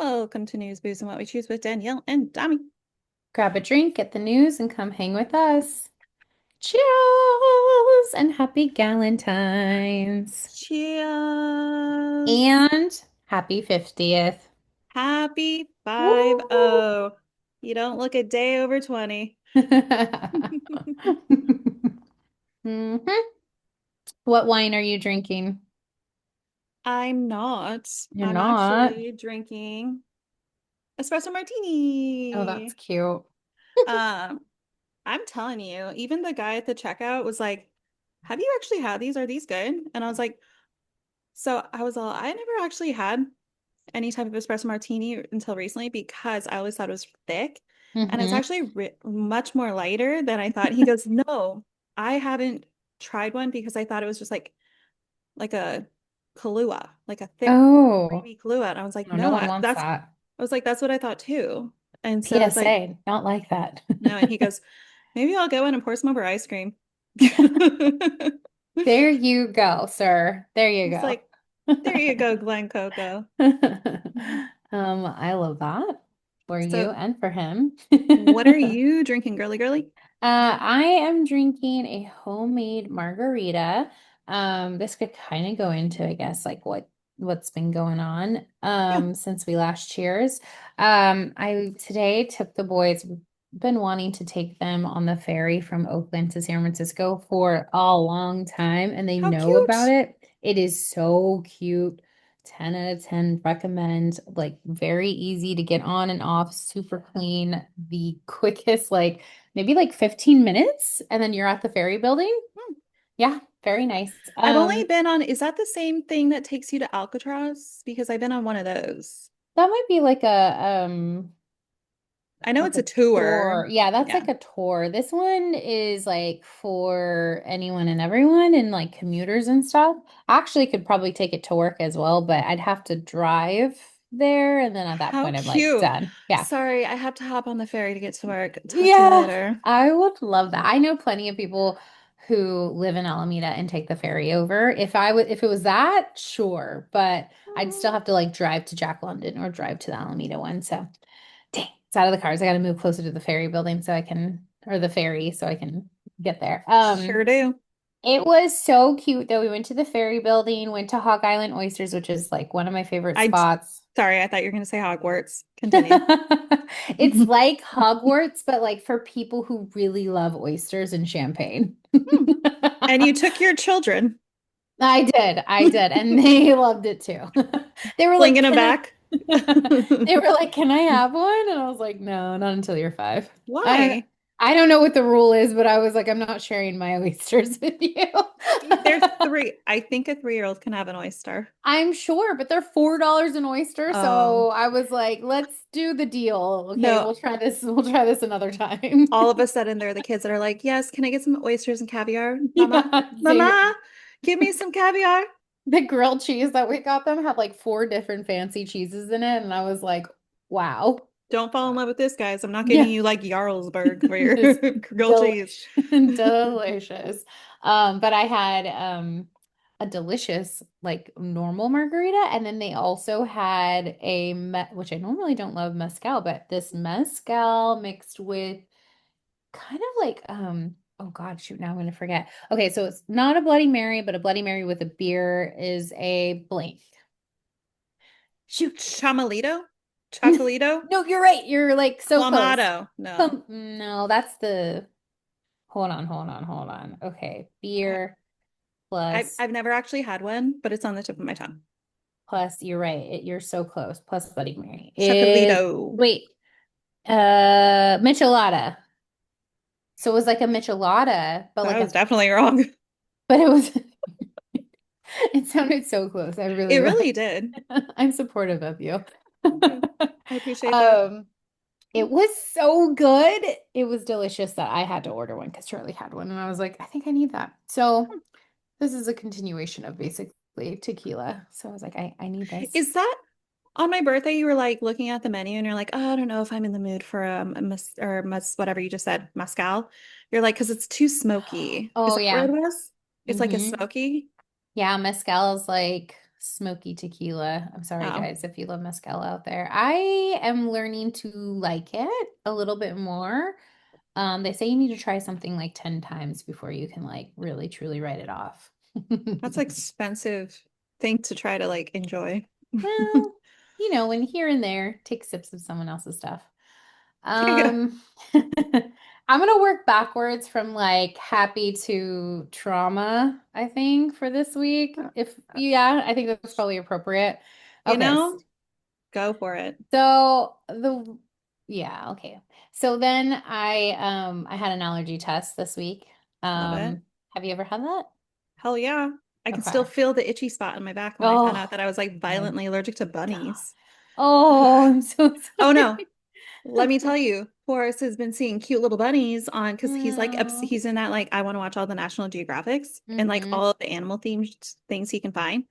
Welcome to News, Booze, and What We Choose with Danielle and Dami. Grab a drink, get the news, and come hang with us. Cheers and happy Galentines. Cheers. And happy 50th. Happy Woo! 50. You don't look a day over 20. Mhm. What wine are you drinking? I'm not. You're I'm not. actually drinking espresso Oh, that's martini. cute. Um, I'm telling you, even the guy at the checkout was like, "Have you actually had these? Are these good?" And I was like, I never actually had any type of espresso martini until recently because I always thought it was thick and it's Hmm. actually much more lighter than I thought. He goes, "No, I haven't tried one because I thought it was just like a Kahlua, like a thick Oh, creamy Kahlua." And I was like, no, no "No, one wants that. that's what I thought too." And so I was like, PSA, not like that. "No." And he goes, "Maybe I'll go in and pour some over ice cream." There you go, sir. There you It's go. like, there you go, Glen Coco. I love that for you So, and for him. what are you drinking, girly girly? I am drinking a homemade margarita. This could kind of go into, I guess, like what's been going on Yeah. since we last cheers. I today took the boys, been wanting to take them on the ferry from Oakland to San Francisco for a long time, and they How know about cute. it. It is so cute. 10 out of 10 recommend, like very easy to get on and off, super clean, the quickest, like maybe like 15 minutes, and then you're at the ferry building. Hmm. Yeah, very nice. I've only been on, is that the same thing that takes you to Alcatraz? Because I've been on one of those. That might be I know like it's a a tour. tour. Yeah, that's Yeah. like a tour. This one is like for anyone and everyone and like commuters and stuff. I actually could probably take it to work as well, but I'd have to drive there, and then at that How point I'm like cute. done. Yeah. Sorry, I have to hop on the ferry to get to work. Talk to you Yeah, later. I would love that. I know plenty of people who live in Alameda and take the ferry over. If it was that, sure, but I'd still Oh, have to like drive to Jack London or drive to the Alameda one. So, dang, it's out of the cars. I got to move closer to the ferry building so I can, or the ferry so I can get there. sure do. It was so cute though. We went to the ferry building, went to Hog Island Oysters, which is like one of my favorite I, spots. sorry, I thought you were going to say Hogwarts. Continue. It's like Hogwarts, but like for people who really love oysters and champagne. Hmm. And you took your children, I did, and they loved it too. They were like, flinging them "Can I?" back. They were like, "Can I have one?" And I was like, "No, not until you're 5." I Why? I don't know what the rule is, but I was like, "I'm not sharing my oysters with you." They're three. I think a 3-year-old can have an oyster. I'm sure, but they're $4 an oyster, Oh, so I was like, "Let's do the deal. Okay, no. we'll try this. We'll try this another time." All of a sudden, they're the kids that are like, "Yes, can I get some oysters and caviar? Mama, Yeah, Mama, give me some caviar." the grilled cheese that we got them had like 4 different fancy cheeses in it, and I was like, wow. Don't fall in love with this, guys. I'm not getting Yeah. you like Jarlsberg for your This grilled cheese. delicious. But I had a delicious like normal margarita, and then they also had which I normally don't love mezcal, but this mezcal mixed with kind of like oh God, shoot, now I'm gonna forget. Okay, so it's not a Bloody Mary, but a Bloody Mary with a beer is a blank. Shoot. Chamalito? Chocolito? No, you're right. You're like so close. Clamato? No. No, that's the hold on. Okay. I, Beer I've plus I've never actually had one, but it's on the tip of my tongue. you're right. You're so close. Plus Bloody Mary. Chocolito. Wait, Michelada. So it was like a Michelada, but That like was definitely wrong. but it was it sounded so close. I It really was. really did. I'm supportive of you. Thank you. I appreciate that. Um, it was so good. It was delicious that I had to order one because Charlie had one, and I was like, I think I need that. So this is a continuation of basically tequila. So I was like, I need this. Is that on my birthday? You were like looking at the menu and you're like, oh, I don't know if I'm in the mood for a whatever you just said, mezcal. You're like, because it's too smoky. Is Oh that what yeah. it was? It's like a Hmm. smoky. Yeah, mezcal is like smoky tequila. I'm sorry, Oh, guys, if you love mezcal out there. I am learning to like it a little bit more. They say you need to try something like 10 times before you can like really truly write it off. that's an expensive thing to try to like enjoy. Well, when here and there, take sips of someone else's stuff. Yeah. I'm gonna work backwards from like happy to trauma, I think, for this week. Yeah, I think that's probably appropriate. You Okay, know, go for it. so yeah, okay. So then I had an allergy test this week. Love it. Have you ever had that? Hell yeah. I can still Okay. feel the itchy spot on my back when I found out Oh that I was like my violently allergic to God. bunnies. Oh, I'm so Oh no, sorry. let me tell you, Forrest has been seeing cute little bunnies on because he's like No. he's in that like I want to watch all the National Geographics and like Mm-hmm. all of the animal themed things he can find.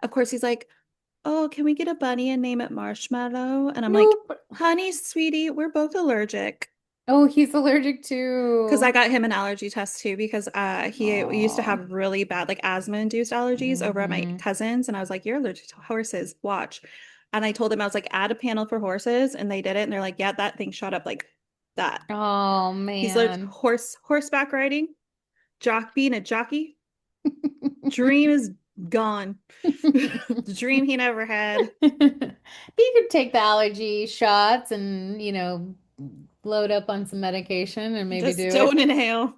Of course, he's like, "Oh, can we get a bunny and name it Marshmallow?" And I'm like, Nope. "Honey, sweetie, we're both allergic." Oh, he's allergic Because I to. got him an allergy test too, because he used to Oh. have really bad like asthma-induced allergies over at my Mm-hmm. cousin's, and I was like, "You're allergic to horses, watch." And I told him I was like, "Add a panel for horses," and they did it, and they're like, "Yeah, that thing shot up like that." Oh He's like man. horseback riding, being a jockey. Dream is gone. The dream he never had. He could take the allergy shots and, load up on some medication and maybe Just do don't it. inhale.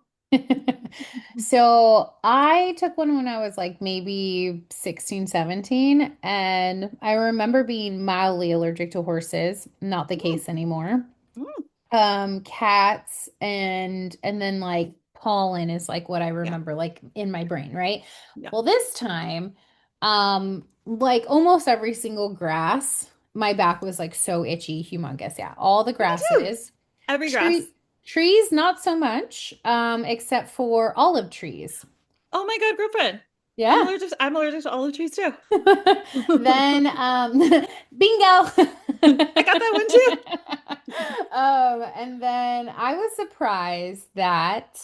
So I took one when I was like maybe 16, 17, and I remember being mildly allergic to horses, not the Mm, case anymore. mm, Cats and then like pollen is like what I yeah, remember like in my brain, right? yeah. Well, this time, like almost every single grass, my back was like so itchy, humongous. Yeah, all the Me too. grasses. Every grass. Trees, not so much, except for olive trees. Oh my God, girlfriend. Yeah. I'm allergic to olive trees too. Then, bingo. I got that one too. And then I was surprised that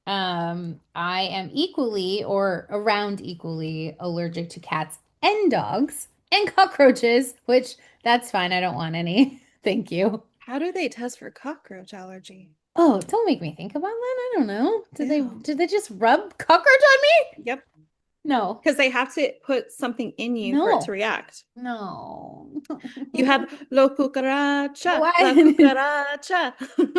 I am equally or around equally allergic to cats and dogs and cockroaches, which that's fine. I don't want any. Thank you. How do they test for cockroach allergy? Oh, don't make me think about that. I don't know. Ew. Did they just rub cockroach on me? Yep. No. Because they have to put something in you for it to No. react. No. You have lo cucaracha, la What? cucaracha.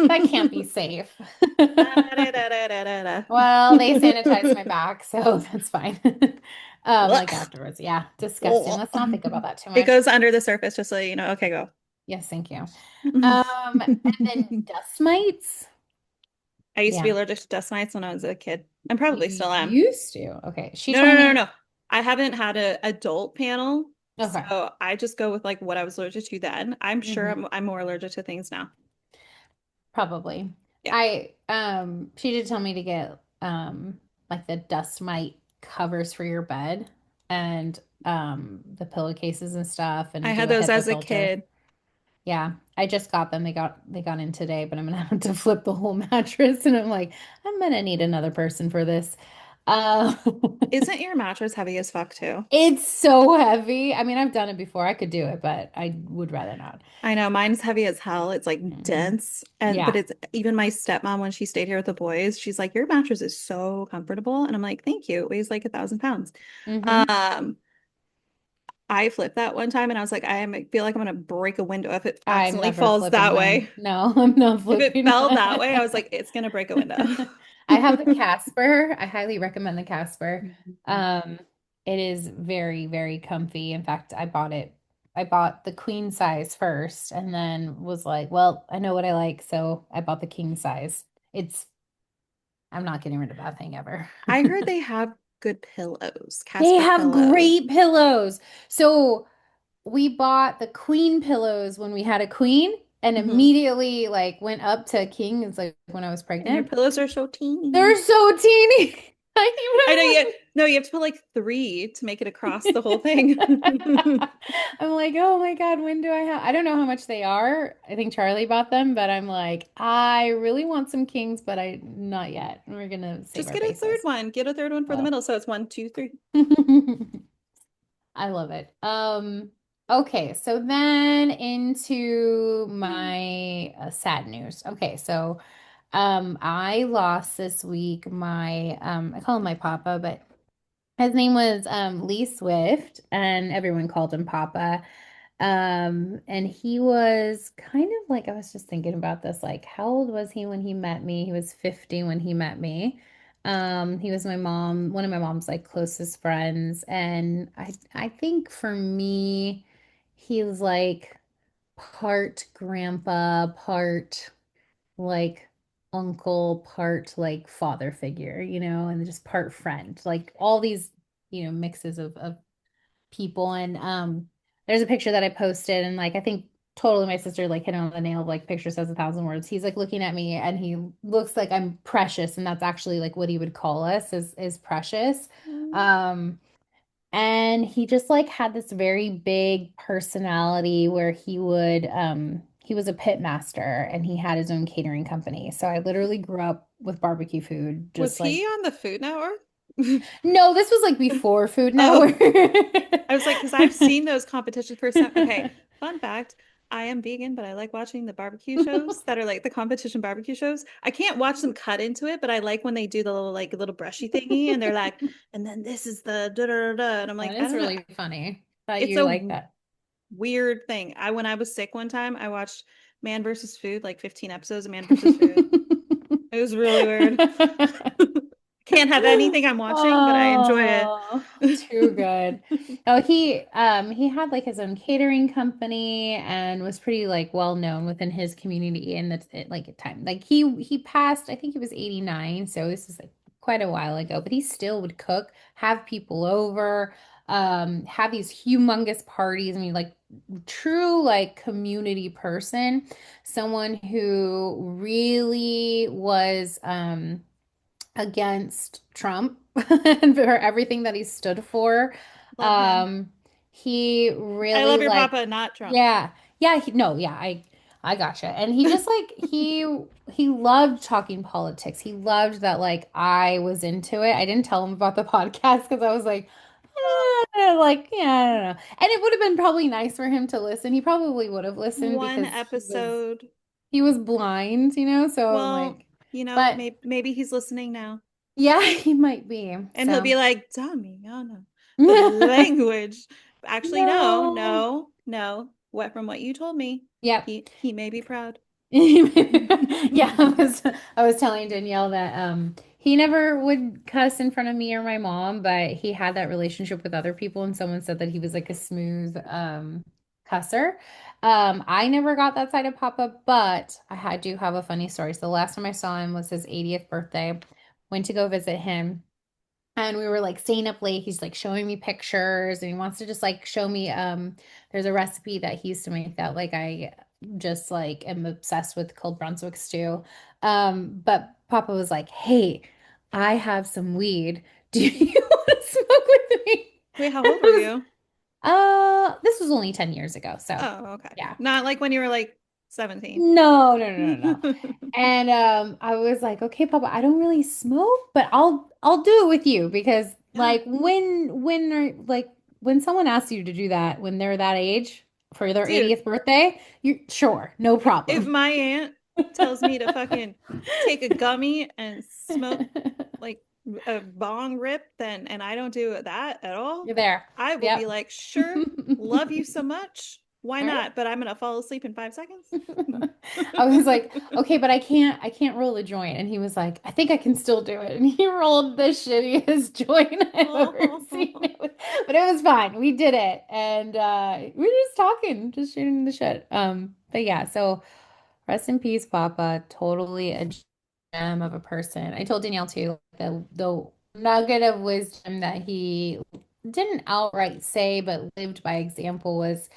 That can't be safe. Da-da-da-da-da-da. Well, they sanitized my back, so that's fine. Like Ugh. afterwards. Yeah, disgusting. Let's not think about that too It much. goes under the surface, just so you know. Okay, go. Yes, thank you. And then dust mites. I used to be Yeah. allergic to dust mites when I was a kid, and probably You still am. used to. Okay. She No, no, told no, no, me, no. I haven't had an adult panel, okay. so I just go with like what I was allergic to then. I'm sure Hmm. I'm more allergic to things now. Probably. Yeah. She did tell me to get like the dust mite covers for your bed and the pillowcases and stuff I and do had a those HIPAA as a filter. kid. Yeah, I just got them. They got in today, but I'm gonna have to flip the whole mattress and I'm like, I'm gonna need another person for this. Uh, Isn't your mattress heavy as fuck too? it's so heavy. I mean, I've done it before. I could do it, but I would rather not. I know mine's heavy as hell. It's like Mhm. dense. And but Yeah. it's even my stepmom when she stayed here with the boys, she's like, your mattress is so comfortable. And I'm like, thank you. It weighs like 1,000 pounds. Hmm. Um, I flipped that one time and I was like, feel like I'm gonna break a window if it I'm accidentally never falls flipping that mine. way. No, I'm not If it flipping fell that way, I was mine. like, it's gonna break a window. I have the Casper. I highly recommend the Casper. Um, it is very, very comfy. In fact, I bought it. I bought the queen size first and then was like, well, I know what I like, so I bought the king size. I'm not getting rid of that thing ever. I heard they have good pillows, They Casper have pillows. great pillows. So we bought the queen pillows when we had a queen and Hmm. immediately like went up to king. It's like when I was And your pregnant. pillows are so teeny. They're so teeny. I know you I no, you have to put like three to make it across the whole thing. I'm like, oh my God, when do I have? I don't know how much they are. I think Charlie bought them, but I'm like, I really want some kings, but I not yet. We're gonna save Just our get a third bases. one. Get a third one for the Oh. middle. So it's one, two, three. I love it. Okay, so then into Mm. my sad news. Okay, so I lost this week my I call him my papa, but his name was Lee Swift, and everyone called him Papa. And he was kind of like, I was just thinking about this, like, how old was he when he met me? He was 50 when he met me. He was one of my mom's like closest friends. And I think for me, he was like part grandpa, part like uncle, part like father figure, and just part friend, like all these, mixes of people. And there's a picture that I posted, and like I think totally my sister like hit on the nail of like picture says a thousand words. He's like looking at me and he looks like I'm precious, and that's actually like what he would call us is precious. Mm. Um and he just like had this very big personality where he was a pit master and he had his own catering company. So I literally grew up with barbecue food, Was just he like on the Food Network? no, this was like before Food Oh, Network. I was like, because I've seen those competition for some. Okay, fun fact. I am vegan, but I like watching the barbecue shows that are like the competition barbecue shows. I can't watch them cut into it, but I like when they do the little like little brushy thingy and they're like, and then this is the da da da da. And I'm like, That I is don't know. really funny that It's you a like that. weird thing. I when I was sick one time, I watched Man versus Food, like 15 episodes of Man versus Food. It was really weird. Can't have anything I'm watching, but I enjoy it. Oh, too good. Oh, he had like his own catering company and was pretty like well known within his community and that's it like at time. Like he passed, I think he was 89, so this is like quite a while ago, but he still would cook, have people over, have these humongous parties. I mean, like true like community person, someone who really was against Trump and for everything that he stood for. Love him. Um, he I really love your like, papa, not Trump. yeah, yeah, no, yeah, I gotcha. And he just like he loved talking politics. He loved that like I was into it. I didn't tell him about the podcast because I was like, like, yeah, I don't know. And it would have been probably nice for him to listen. He probably would have listened One because episode. he was blind, so I'm Well, like, but maybe he's listening now. yeah, he might be. And he'll So be like, Damiana, the language. Actually, no, no. no, no. What from what you told me, Yep. he may be proud. Yeah, I was telling Danielle that he never would cuss in front of me or my mom, but he had that relationship with other people and someone said that he was like a smooth cusser. I never got that side of Papa, but I do have a funny story. So the last time I saw him was his 80th birthday. Went to go visit him. And we were like staying up late. He's like showing me pictures and he wants to just like show me there's a recipe that he used to make that like I just like am obsessed with called Brunswick stew. But Papa was like, "Hey, I have some weed. Do you want to smoke with me?" Wait, how And old were I was, you? this was only 10 years ago. So, Oh, okay. yeah. Not like when you were like 17. No, no, no, no, no. And I was like, okay, Papa, I don't really smoke, but I'll do it with you because Yeah, like when someone asks you to do that when they're that age for their dude. 80th birthday, you sure, no If problem. my aunt tells me to fucking take a gummy and smoke like a bong rip, then and I don't do that at all, You're there. I will be Yep. like, sure, love you so much. Why All right. not? But I'm gonna fall asleep in 5 seconds. I was like, okay, but I can't roll a joint. And he was like, I think I can still do it. And he rolled the shittiest joint I've ever seen. But it was fine. We did it. And we were just talking, just shooting the shit. But yeah, so rest in peace, Papa. Totally a gem of a person. I told Danielle too, the nugget of wisdom that he didn't outright say, but lived by example was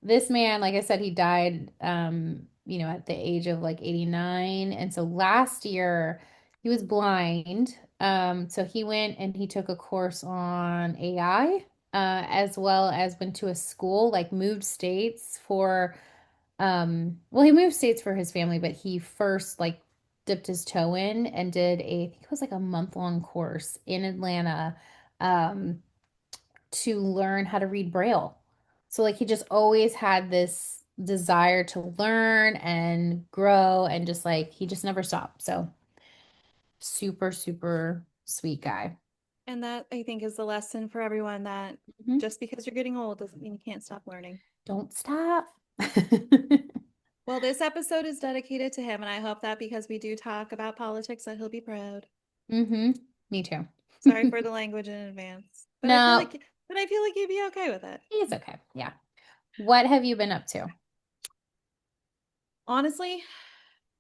this man, like I said, he died at the age of like 89. And so last year he was blind. So he went and he took a course on AI, as well as went to a school, like moved states for well, he moved states for his family, but he first like dipped his toe in and did I think it was like a month-long course in Atlanta. Um, to learn how to read Braille. So like he just always had this desire to learn and grow and just like he just never stopped. So super, super sweet guy. And that I think is the lesson for everyone that Mhm. just because you're getting old doesn't mean you can't stop learning. Don't stop. Well, this episode is dedicated to him, and I hope that because we do talk about politics that he'll be proud. Hmm. Me too. Sorry for the language in advance. No, But I feel like you'd be okay with it. he's okay. Yeah. What have you been up to? Honestly,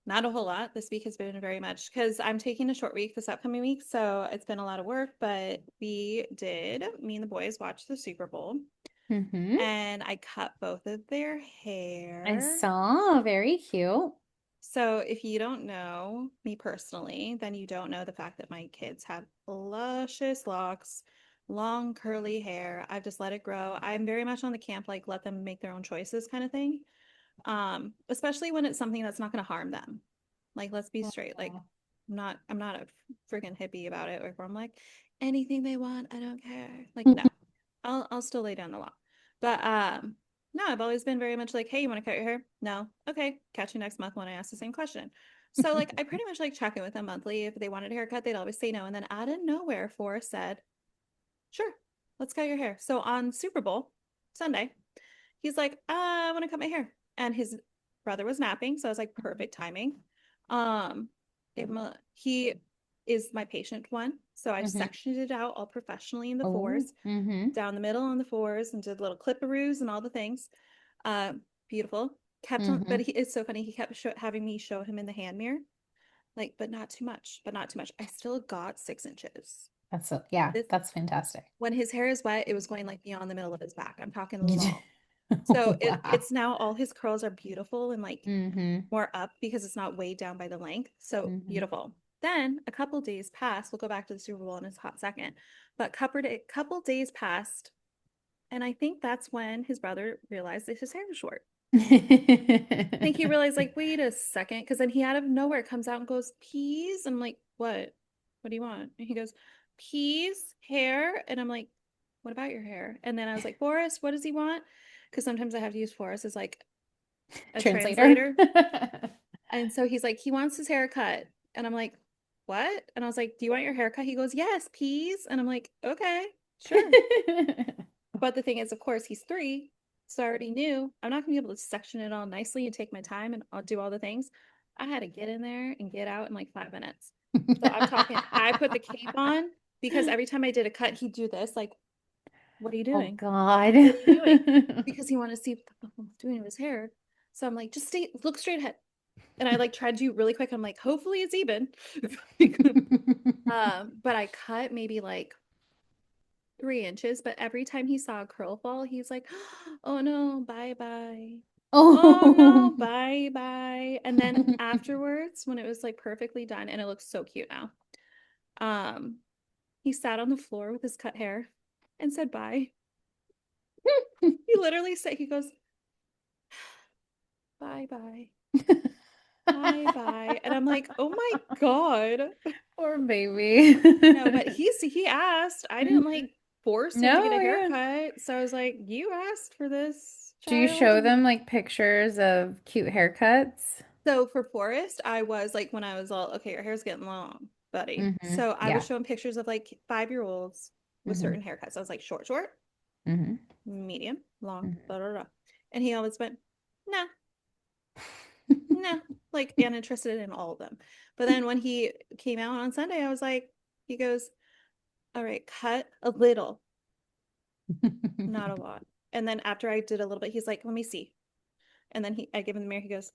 not a whole lot. This week has been very much because I'm taking a short week this upcoming week, so it's been a lot of work, but me and the boys watched the Super Bowl Hmm. and I cut both of their I hair. saw. Very cute. So if you don't know me personally, then you don't know the fact that my kids have luscious locks, long curly hair. I've just let it grow. I'm very much on the camp like let them make their own choices kind of thing. Especially when it's something that's not going to harm them. Like let's be straight. Like Aw. I'm not a freaking hippie about it. Like where I'm like anything they want, I don't care. Like no. I'll still lay down the law. But no, I've always been very much like, hey, you want to cut your hair? No. Okay. Catch you next month when I ask the same question. So like I pretty much like check in with them monthly. If they wanted a haircut, they'd always say no. And then out of nowhere, Forrest said, sure, let's cut your hair. So on Super Bowl Sunday, he's like, I want to cut my hair. And his brother was napping. So I was like, perfect timing. Um, he is my patient one. So I Hmm. sectioned it out all professionally in the Oh, fours, hmm. down the middle on the fours, and did little cliparoos and all the things. Beautiful. Kept on, but Hmm. it's so funny. He kept having me show him in the hand mirror, like, but not too much, but not too much. I still got 6 inches. That's so, yeah, This that's fantastic. when his hair is wet, it was going like beyond the middle of his back. I'm talking long. So Wow. it's now all his curls are beautiful and like Hmm. more up because it's not weighed down by the length. So Hmm. beautiful. Then a couple days passed. We'll go back to the Super Bowl in a hot second. But couple days passed, and I think that's when his brother realized that his hair was short. I think he realized, like, wait a second, because then he out of nowhere comes out and goes, peas. I'm like, what? What do you want? And he goes, peas, hair. And I'm like, what about your hair? And then I was like, Forrest, what does he want? Because sometimes I have to use Forrest as like a Translator. translator. And so he's like, he wants his hair cut. And I'm like, what? And I was like, do you want your hair cut? He goes, yes, peas. And I'm like, okay, sure. But the thing is, of course, he's 3. So I already knew I'm not gonna be able to section it all nicely and take my time and I'll do all the things. I had to get in there and get out in like 5 minutes. So I'm talking, I put the cape on because every time I did a cut, he'd do this, like, what are you Oh doing? God. What are you doing? Because he wanted to see what the fuck I was doing with his hair. So I'm like, just stay, look straight ahead. And I like tried to do really quick. I'm like, hopefully it's even. But I cut maybe like 3 inches, but every time he saw a curl fall, he's like, oh no, bye bye. Oh Oh. no, bye bye. And then afterwards, when it was like perfectly done, and it looks so cute now, um, he sat on the floor with his cut hair and said bye. He literally said, he goes, bye bye, bye bye. And I'm like, oh my God. Poor baby. No, but he asked. I didn't Mhm. like force him to get No, a yeah. haircut. So I was like, you asked for this, Do you child. show them like pictures of cute haircuts? So for Forrest, I was like, when I was all, okay, your hair's getting long, buddy. Hmm. So I was Yeah. showing pictures of like 5-year-olds with Hmm. certain haircuts. I was like, short, short, Hmm. medium, long, Hmm. blah, blah, blah. And he always went, nah, nah, like uninterested in all of them. But then when he came out on Sunday, I was like, he goes, all right, cut a little, not a lot. And then after I did a little bit, he's like, let me see. And then I give him the mirror. He goes,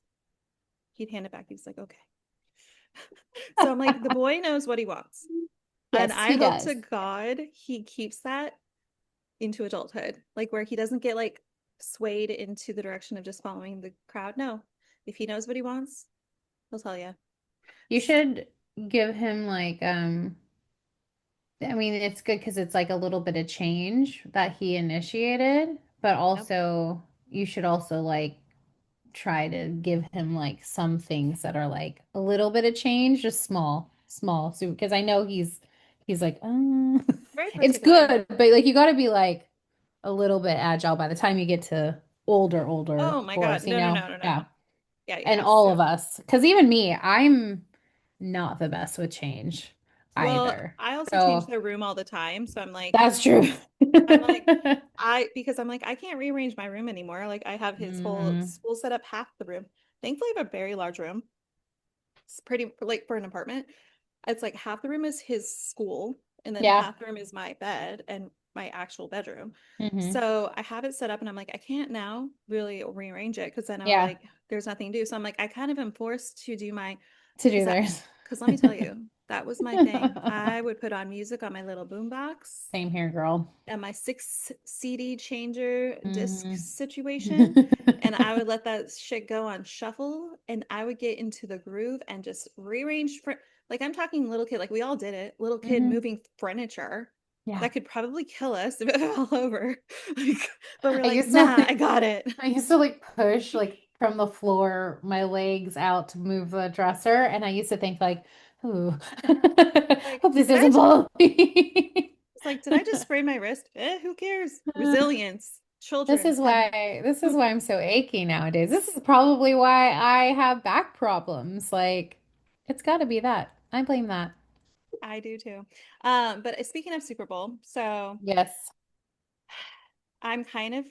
he'd hand it back. He's like, okay. So I'm like, the boy knows what he wants. And Yes, I he hope does. to God he keeps that into adulthood, like where he doesn't get like swayed into the direction of just following the crowd. No, if he knows what he wants, he'll tell you. You should give him like I mean it's good because it's like a little bit of change that he initiated, but Yep. also you should also like try to give him like some things that are like a little bit of change, just small, small. So because I know he's like, oh. Very It's particular. good, but like you got to be like a little bit agile by the time you get to older Oh my God. horse, No, no, no, no, no, Yeah. no. Yeah, And yeah. all So, of us, because even me, I'm not the best with change well, either. I also change So their room all the time. So that's true. I'm like, because I'm like, I can't rearrange my room anymore. Like, I have his whole Hmm. school set up half the room. Thankfully, I have a very large room. It's pretty, like, for an apartment. It's like half the room is his school, and then Yeah. half the room is my bed and my actual bedroom. Hmm. So I have it set up, and I'm like, I can't now really rearrange it because then I'll Yeah. like, there's nothing to do. So I'm like, I kind of am forced to do my, To do because theirs. because let me tell you, that was my thing. I would put on music on my little boombox Same here, girl. and my six CD changer disc Hmm. situation. And I would let that shit go on shuffle and I would get into the groove and just rearrange. Like I'm talking little kid, like we all did it, little kid Hmm. moving furniture Yeah. that could probably kill us if it fell over. Like, but we're I like, used to nah, I like got it. I used to like push like from the floor my legs out to move the dresser, and I used to think like, ooh, Like, hope this did I doesn't just, fall. it's like, did I just sprain my wrist? Who cares? Resilience, children. This is why I'm so achy nowadays. This is probably why I have back problems. Like, it's got to be that. I blame that. I do too. But speaking of Super Bowl, so Yes. I'm kind of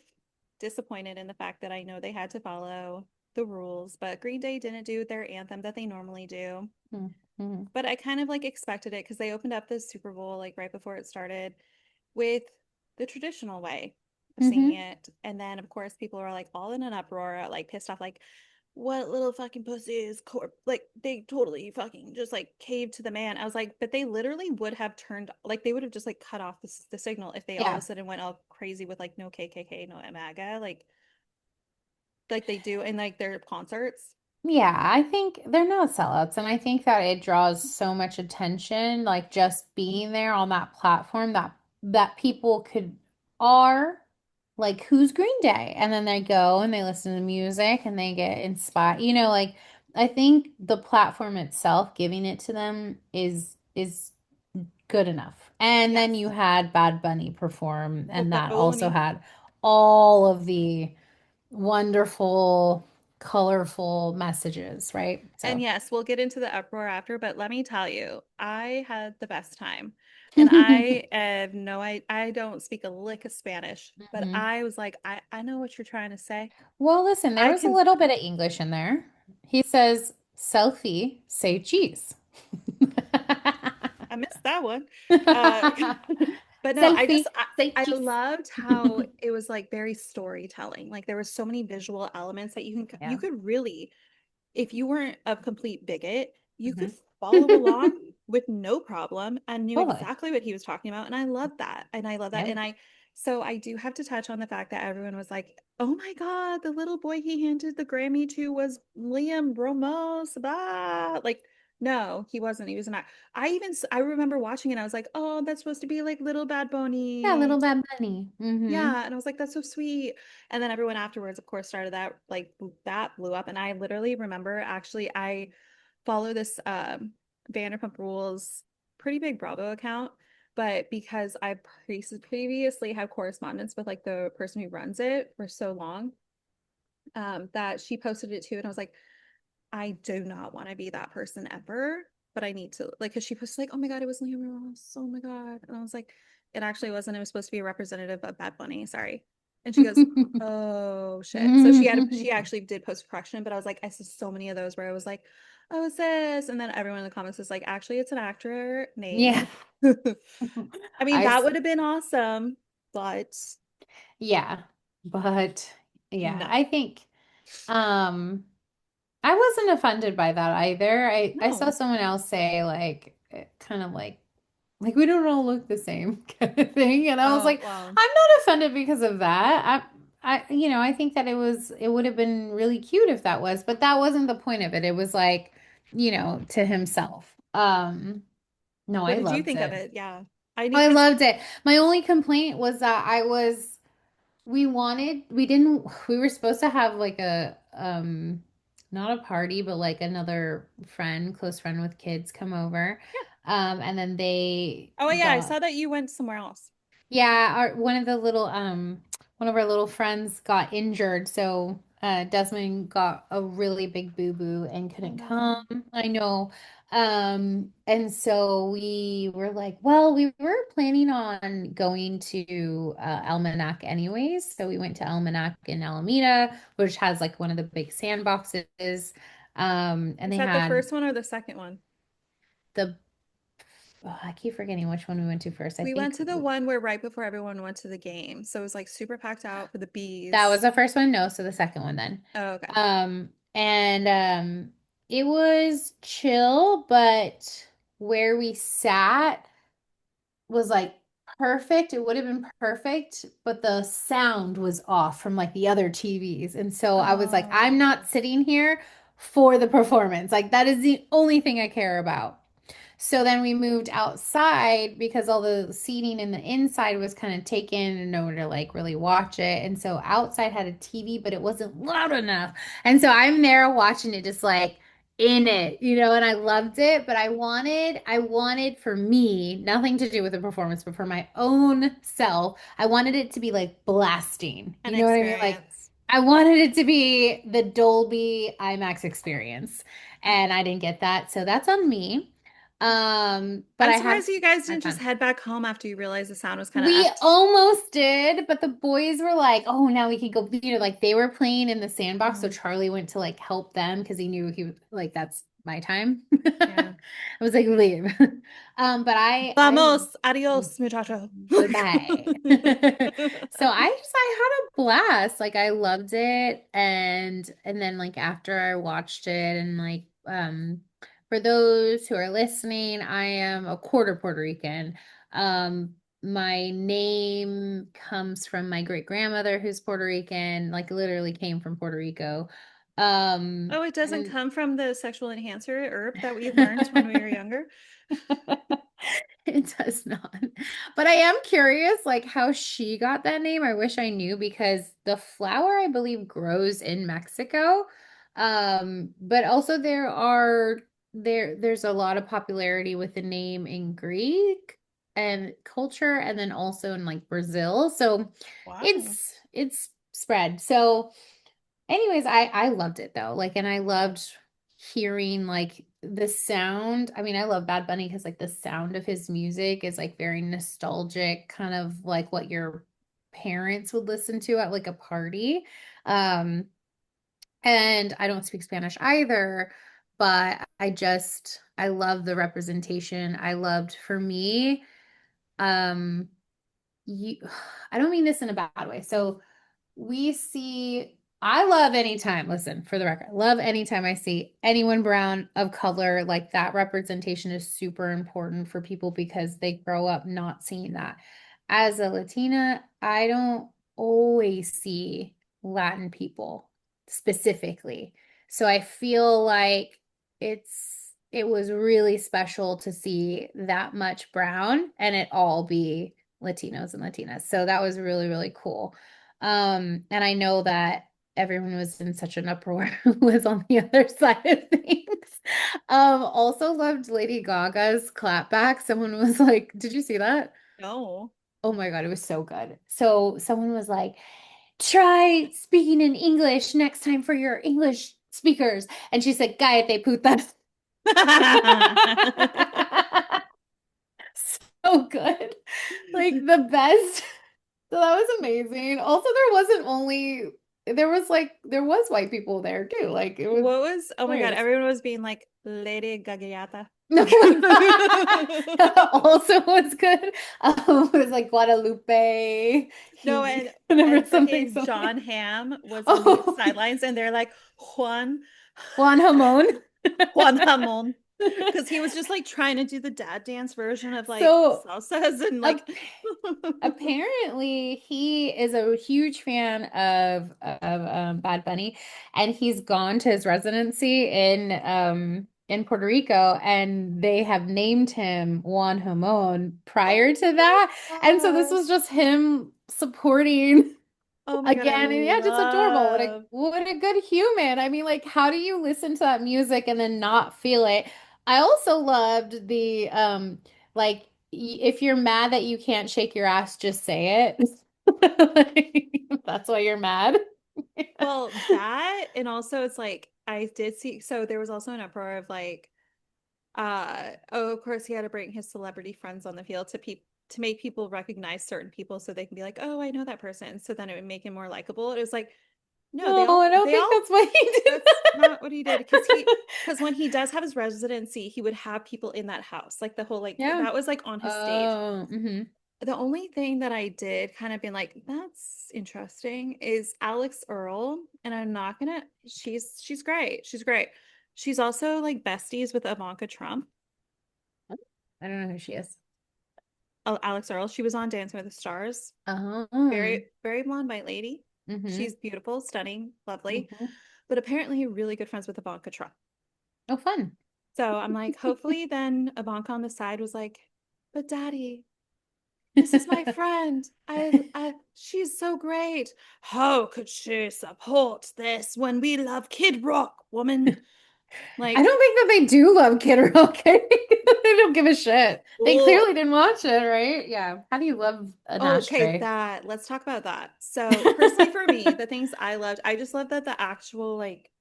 disappointed in the fact that I know they had to follow the rules, but Green Day didn't do their anthem that they normally do. Mm-hmm. But I kind of like expected it because they opened up the Super Bowl like right before it started with the traditional way of singing Hmm. it. And then of course people are like all in an uproar, like pissed off, like what little fucking pussies, like they totally fucking just like caved to the man. I was like, but they literally would have turned, like they would have just like cut off the signal if they all of a Yeah. sudden went all crazy with like no KKK, no MAGA, like they do in like their concerts. Yeah, I think they're not sellouts, and I think that it draws so much attention, like just being there on that platform that people could are like, who's Green Day? And then they go and they listen to music and they get inspired. Like I think the platform itself, giving it to them is good enough. And then you Yes. had Bad Bunny perform, Oh, and but that also Oni. had all of the wonderful, colorful messages, right? And So, yes, we'll get into the uproar after, but let me tell you, I had the best time. And I have no, I don't speak a lick of Spanish, but mhm. I was like, I know what you're trying to say. Well, listen, there I was a can, little bit of English in there. He says, selfie, say cheese. I missed that one. Uh, but no, Selfie, say I cheese. loved how it was like very storytelling. Like there were so many visual elements that you Yeah. could really, if you weren't a complete bigot, you could Hmm. follow along with no problem and knew Totally. exactly what he was talking about. And I love that. And I love that. Yep. So I do have to touch on the fact that everyone was like, oh my God, the little boy he handed the Grammy to was Liam Ramos. Blah. Like, no, he wasn't. He was not. I remember watching it. I was like, oh, that's supposed to be like little Bad Yeah, Bunny. little bad bunny. Hmm. Yeah, and I was like, that's so sweet. And then everyone afterwards, of course, started that like that blew up. And I literally remember actually I follow this Vanderpump Rules pretty big Bravo account, but because I previously had correspondence with like the person who runs it for so long, that she posted it too, and I was like, I do not want to be that person ever, but I need to like because she posted like, oh my God, it was Liam Ross. Oh my God. And I was like, it actually wasn't. It was supposed to be a representative of Bad Bunny. Sorry. And she goes, oh shit. So she actually did post a correction, but I was like, I saw so many of those where I was like, oh, it's this. And then everyone in the comments was like, actually, it's an actor Yeah. name. I mean, I, that s- would have been awesome, but yeah, but yeah, no, I think, um, I wasn't offended by that either. I saw no. someone else say like, kind of like we don't all look the same kind of thing. And I was Oh, like, well, I'm not offended because of that. I think that it would have been really cute if that was, but that wasn't the point of it. It was like, to himself. No, what I did you loved think of it. it? Yeah. I knew I because loved it. My only complaint was that we were supposed to have like not a party, but like another friend, close friend with kids come over. And then they Oh yeah, I got saw that you went somewhere else. yeah, one of our little friends got injured, so Desmond got a really big boo-boo and Oh couldn't come. no. I know. And so we were like, well, we were planning on going to Almanac anyways. So we went to Almanac in Alameda, which has like one of the big sandboxes. And Is they that the had first one or the second one? the I keep forgetting which one we went to first. I We went think to the one where right before everyone went to the game. So it was like super packed out for the that was bees. the first one. No, so the second one then. Oh, okay. And it was chill, but where we sat was like perfect. It would have been perfect, but the sound was off from like the other TVs. And so I was like, I'm Oh. not sitting here for the performance. Like that is the only thing I care about. So then we moved outside because all the seating in the inside was kind of taken and nowhere to like really watch it. And so outside had a TV, but it wasn't loud enough. And so I'm there watching it just like in it, and I loved it, but I wanted for me, nothing to do with the performance, but for my own self, I wanted it to be like blasting. An You know what I mean? Like experience. I wanted it to be the Dolby IMAX experience, and I didn't get that. So that's on me. But I'm I had surprised you guys my didn't just fun. head back home after you realized the sound was kind of We effed. almost did, but the boys were like, "Oh, now we can go." Like they were playing in the sandbox, so Mm, Charlie went to like help them because he knew he was like, "That's my time." yeah. I was like, "Leave." But I Vamos, adios, muchacho. bye. So I had a blast. Like I loved it, and then like after I watched it, and like for those who are listening, I am a quarter Puerto Rican. My name comes from my great grandmother who's Puerto Rican, like literally came from Puerto Rico. Oh, it doesn't And come from the sexual enhancer herb that we learned when we were younger. It does not. But I am curious, like how she got that name. I wish I knew because the flower, I believe, grows in Mexico. But also there's a lot of popularity with the name in Greek and culture, and then also in like Brazil. So Wow. it's spread. So anyways, I loved it though. Like, and I loved hearing like the sound. I mean, I love Bad Bunny because like the sound of his music is like very nostalgic, kind of like what your parents would listen to at like a party. Um, and I don't speak Spanish either, but I love the representation. I loved for me, um, you I don't mean this in a bad way. So I love anytime, listen, for the record, love anytime I see anyone brown of color. Like that representation is super important for people because they grow up not seeing that. As a Latina, I don't always see Latin people specifically. So I feel like it was really special to see that much brown and it all be Latinos and Latinas. So that was really, really cool. And I know that everyone was in such an uproar who was on the other side of things. Also loved Lady Gaga's clapback. Someone was like, "Did you see that?" No. Oh my God, it was so good. So someone was like, "Try speaking in English next time for your English speakers." And she said, "Cállate, puta." So good. Like the best. So that was amazing. Also, there was white people there too. Like it was What was, oh my God, hilarious. everyone was being like Lady Gagliata. Also was good. It was like Guadalupe, No, he whenever and something freaking something. John Hamm was on the Oh, sidelines and they're like Juan Hamon. Juan Hamon, because he was just like trying to do the dad dance version of like So salsas and a like apparently, he is a huge fan of Bad Bunny, and he's gone to his residency in Puerto Rico, and they have named him Juan Hamon prior to oh that, and so this my was gosh. just him supporting Oh my God, I again, and yeah, just adorable. love. What a good human. I mean, like, how do you listen to that music and then not feel it? I also loved the like if you're mad that you can't shake your ass, just say it. Like, that's why you're mad. Well, that and also it's like I did see so there was also an uproar of like oh of course he had to bring his celebrity friends on the field to make people recognize certain people so they can be like, "Oh, I know that person." So then it would make him more likable. It was like, no, No, I don't they think all that's what he did. that's not what he did because when he does have his residency, he would have people in that house. Like the whole like Yeah. that was like on his stage. Oh, The only thing that I did kind of been like, that's interesting is Alex Earl. And I'm not gonna, she's great. She's great. She's also like besties with Ivanka Trump. I don't know who she is. Oh, Alex Earl. She was on Dancing with the Stars. Oh, Very blonde white lady. mm-hmm, She's beautiful, stunning, lovely, mm-hmm. but apparently really good friends with Ivanka Trump. Oh, fun. So I'm like, hopefully then Ivanka on the side was like, but daddy, this is my friend. She's so great. How could she support this when we love Kid Rock, woman? I Like, don't think that they do love Kid Rock. I think they don't give a shit. They oh, clearly didn't watch it, right? Yeah. How do you love an okay, ashtray? that let's talk about that. So personally for me, the things I loved, I just love that the actual like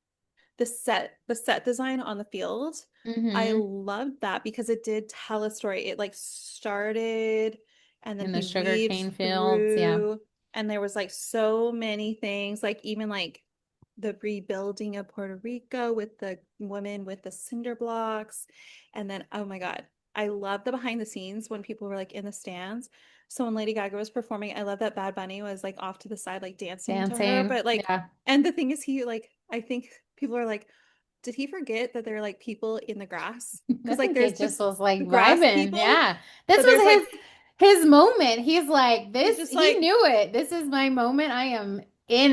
the set design on the field. I Mm-hmm. loved that because it did tell a story. It like started and then In the he sugarcane weaved fields, yeah. through and there was like so many things, like even like the rebuilding of Puerto Rico with the women with the cinder blocks. And then, oh my God, I love the behind the scenes when people were like in the stands. So when Lady Gaga was performing, I love that Bad Bunny was like off to the side, like dancing to her. Dancing. But like, Yeah. and the thing is, he like, I think people are like, did he forget that there are like people in the grass? I Because like think there's it just just was like grass vibing. people, Yeah. This but there's was like, his moment. He's like, he's this, just he like, knew it. This is my moment. I am in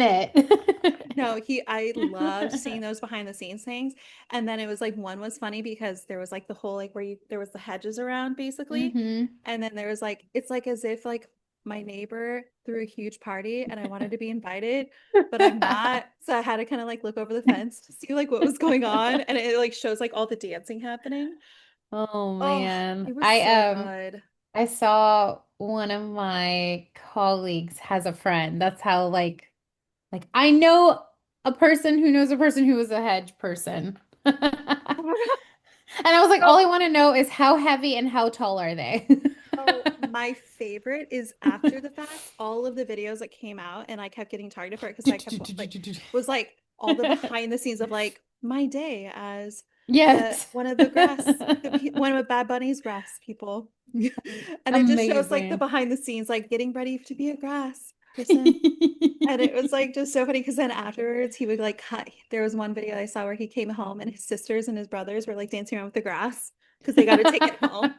no, it. I loved seeing those behind the scenes things. And then it was like one was funny because there was like the whole like where you there was the hedges around basically. Hmm. And then there was like it's like as if like my neighbor threw a huge party and I wanted to be invited, but I'm not. So I had to kind of like look over the fence to see like what was going on. And it like shows like all the dancing happening. Oh Oh, man. it was so good. I saw one of my colleagues has a friend. That's how like I know a person who knows a person who was a hedge person. And I was like, all I So want to know is how heavy and how tall are they? So my favorite is after the fact, all of the videos that came out, and I kept getting targeted for it because I kept like was like all the behind the scenes of like my day as the Yes. one of the grass, one of Bad Bunny's grass people, and it just shows like the Amazing. behind the scenes, like getting ready to be a grass person. And it was like just so funny because then afterwards he would like cut. There was one video I saw where he came home and his sisters and his brothers were like dancing around with the grass because they got to take it home.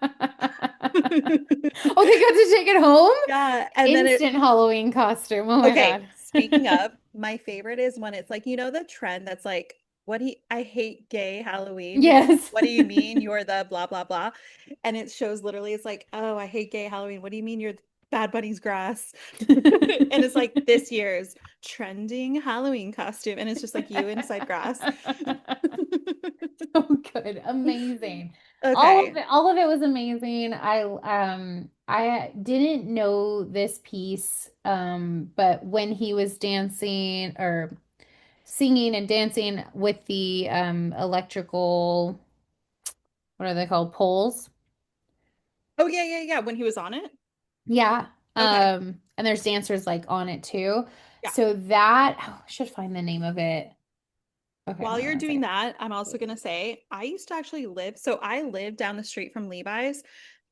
Oh, they got to take it home? Yeah, and then it Instant Halloween costume. Oh my okay, God. speaking of, my favorite is when it's like, you know, the trend that's like, I hate gay Halloween because Yes. what do you mean you're the blah blah blah? And it shows literally it's like, oh, I hate gay Halloween. What do you mean you're Bad Bunny's grass? And it's like this year's trending Halloween costume, and it's just like you inside grass. So good. Amazing. Okay. All of it was amazing. I didn't know this piece but when he was dancing or singing and dancing with the electrical, what are they called? Poles. Oh yeah, yeah, yeah. When he was on it. Yeah. Okay. And there's dancers like on it too. Yeah. So that, oh, I should find the name of it. Okay, While hold on you're one doing second. that, I'm also going to say I used to actually live. So I lived down the street from Levi's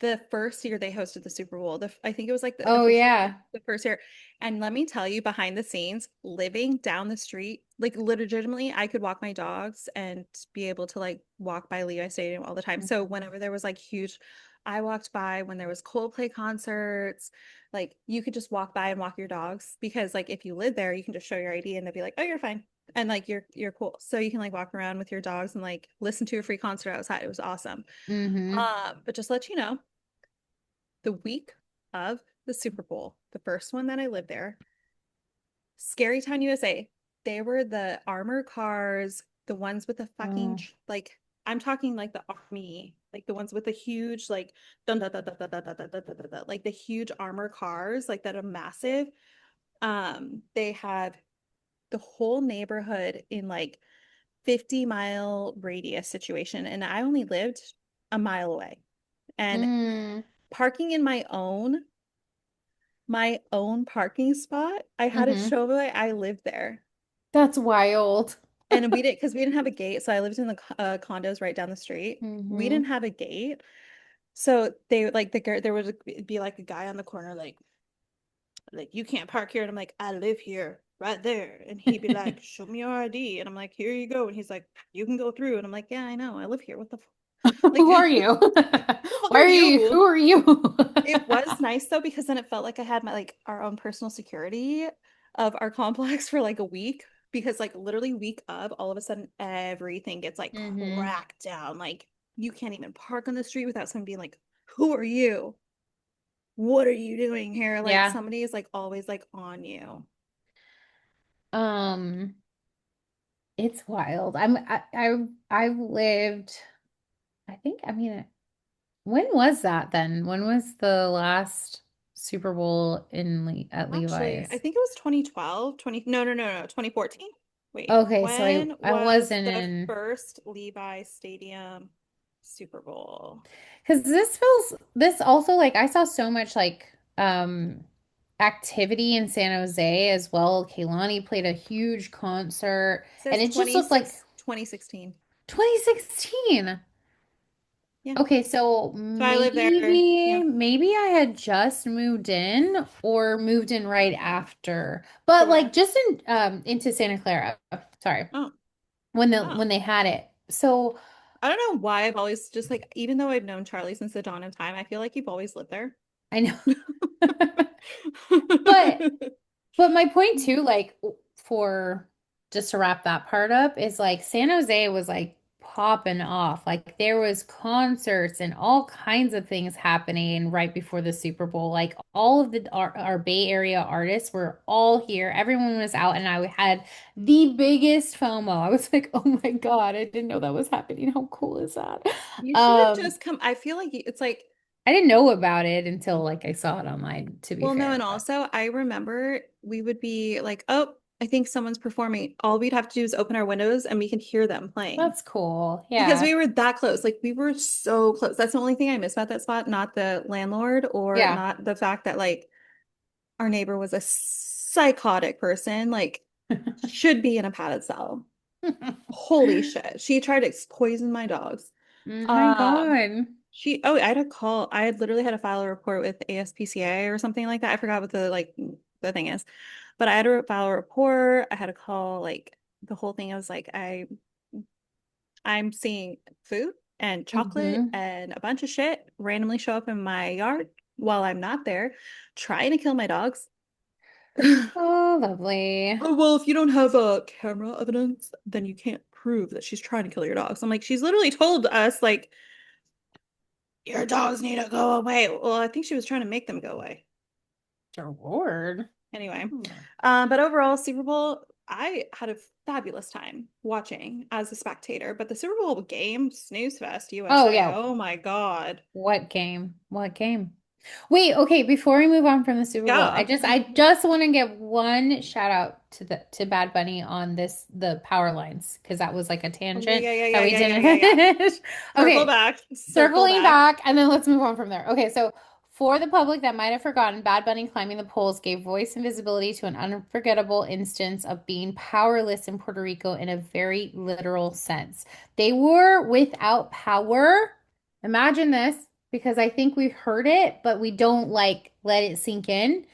the first year they hosted the Super Bowl. I think it was like the Oh officially yeah. the first year. And let me tell you, behind the scenes, living down the street, like legitimately, I could walk my dogs and be able to like walk by Levi Stadium all the time. So Mhm. whenever there was like huge, I walked by when there was Coldplay concerts, like you could just walk by and walk your dogs because like if you live there, you can just show your ID and they'll be like, oh, you're fine and like you're cool. So you can like walk around with your dogs and like listen to a free concert outside. It was awesome. Mm-hmm. But just let you know, the week of the Super Bowl, the first one that I lived there, Scary Town USA, they were the armor cars, the ones with the fucking Oh. like I'm talking like the army, like the ones with the huge like dun, dun, dun, dun, dun, dun, dun, dun, dun, dun, dun, dun, like the huge armor cars, like that are massive. They had the whole neighborhood in like 50-mile radius situation, and I only lived a mile away. And Mm, parking in my own parking spot, I had to mm-hmm. show that I lived there. That's wild. And we didn't, because we didn't have a gate. So I lived in the condos right down the street. We Mm-hmm. didn't have a gate. So they like there would be like a guy on the corner, like you can't park here. And I'm like, I live here right there. And he'd be like, show me your ID. And I'm like, here you go. And he's like, you can go through. And I'm like, yeah, I know. I live here. What the like, Who are you? who Why are are you? Who you? are you? It was nice though, because then it felt like I had my like our own personal security of our complex for like a week. Because like literally week of all of a sudden everything gets like Mm-hmm. cracked down. Like you can't even park on the street without someone being like, who are you? What are you doing here? Like Yeah. somebody is like always like on you. Um, it's wild. I've lived, I think, I mean, when was that then? When was the last Super Bowl in Le at Actually, I Levi's? think it was 2012, 20, no, no, no, no, 2014. Wait, Okay, so when I was wasn't the in first Levi Stadium Super Bowl? because this also like I saw so much like activity in San Jose as well. Kehlani played a huge concert It and says it just looked like 2016. 2016. Yeah. Okay, so So I live there. Yeah. maybe I had just moved in or moved in right after. To But like where? just in into Santa Clara. Sorry. Oh, oh. When they had it. So I don't know why I've always just like, even though I've known Charlie since the dawn of time, I feel like you've always lived there. I know. But But my point too, like for just to wrap that part up, is like San Jose was like popping off. Like there was concerts and all kinds of things happening right before the Super Bowl. Like all of our Bay Area artists were all here. Everyone was out, and I had the biggest FOMO. I was like, oh my God, I didn't know that was happening. How cool is that? You should have Um, just come. I feel like it's like, I didn't know about it until like I saw it online, to be well, no, fair. and also I remember we would be like, oh, I think someone's performing. All we'd have to do is open our windows and we can hear them playing. That's cool. Because Yeah. we were that close. Like we were so close. That's the only thing I miss about that spot, not the landlord or Yeah. not the fact that like our neighbor was a psychotic person, like should be in a padded cell. Holy shit. She tried to poison my dogs. Oh my Uh, God. I had a call. I had literally had to file a report with ASPCA or something like that. I forgot what the thing is. But I had to file a report. I had to call like the whole thing. I was like, I'm seeing food and chocolate Hmm. and a bunch of shit randomly show up in my yard while I'm not there, trying to kill my dogs. Oh, lovely. Oh, well, if you don't have camera evidence, then you can't prove that she's trying to kill your dogs. I'm like, she's literally told us, like, your dogs need to go away. Well, I think she was trying to make them go away. Your word. Anyway, Hmm. but overall, Super Bowl, I had a fabulous time watching as a spectator. But the Super Bowl game, snooze fest, Oh, USA. yeah. Oh my God. What game? What game? Wait, okay, before we move on from the Super Bowl, Yeah. I just want to give one shout out to the to Bad Bunny on the power lines because that was like a Oh, tangent yeah, yeah, that yeah, we yeah, yeah, didn't yeah, yeah. finish. Circle Okay, back, circle circling back. back, and then let's move on from there. Okay, so for the public that might have forgotten, Bad Bunny climbing the poles gave voice and visibility to an unforgettable instance of being powerless in Puerto Rico in a very literal sense. They were without power. Imagine this, because I think we've heard it, but we don't like let it sink in.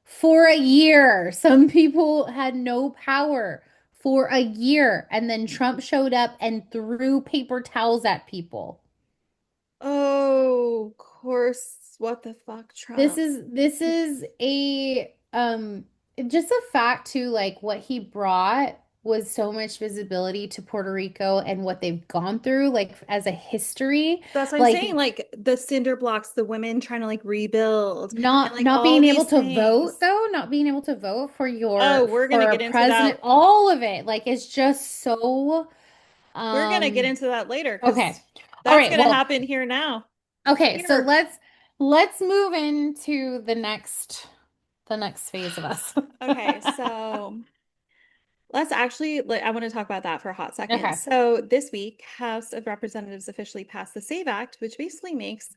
For a year, some people had no power for a year, and then Trump showed up and threw paper towels at people. Oh, of course. What the fuck, Trump? This is a just a fact too, like what he brought was so much visibility to Puerto Rico and what they've gone through, like as a history. That's what I'm saying. Like Like the cinder blocks, the women trying to like rebuild and like not all being able these to vote things. though, not being able to vote Oh, we're for gonna a get into president, that. all of it, like it's just so We're gonna get Um, into that later okay. because All that's right. gonna Well, happen here now. okay, so Here. let's move into the next phase of us. Okay, so let's actually, I want to talk about that for a hot second. Okay. So this week, House of Representatives officially passed the SAVE Act, which basically makes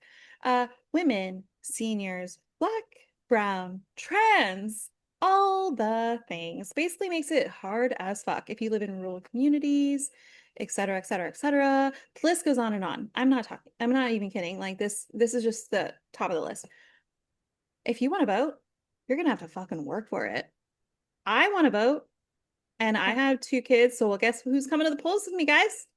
women, seniors, black, brown, trans, all the things. Basically makes it hard as fuck if you live in rural communities, et cetera, et cetera, et cetera. The list goes on and on. I'm not even kidding. Like this is just the top of the list. If you want to vote, you're gonna have to fucking work for it. I want to vote. And I have two kids, so well, guess who's coming to the polls with me, guys?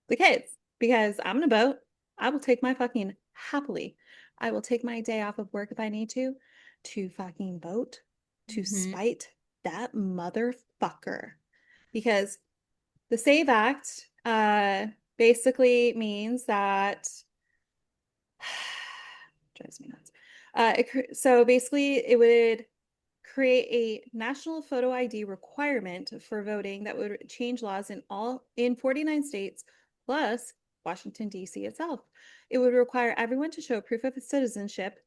The kids. Because I'm gonna vote. I will take my fucking happily. I will take my day off of work if I need to fucking vote to Hmm. spite that motherfucker. Because the SAVE Act basically means that drives me nuts. So basically, it would create a national photo ID requirement for voting that would change laws in 49 states plus Washington D.C. itself. It would require everyone to show proof of citizenship.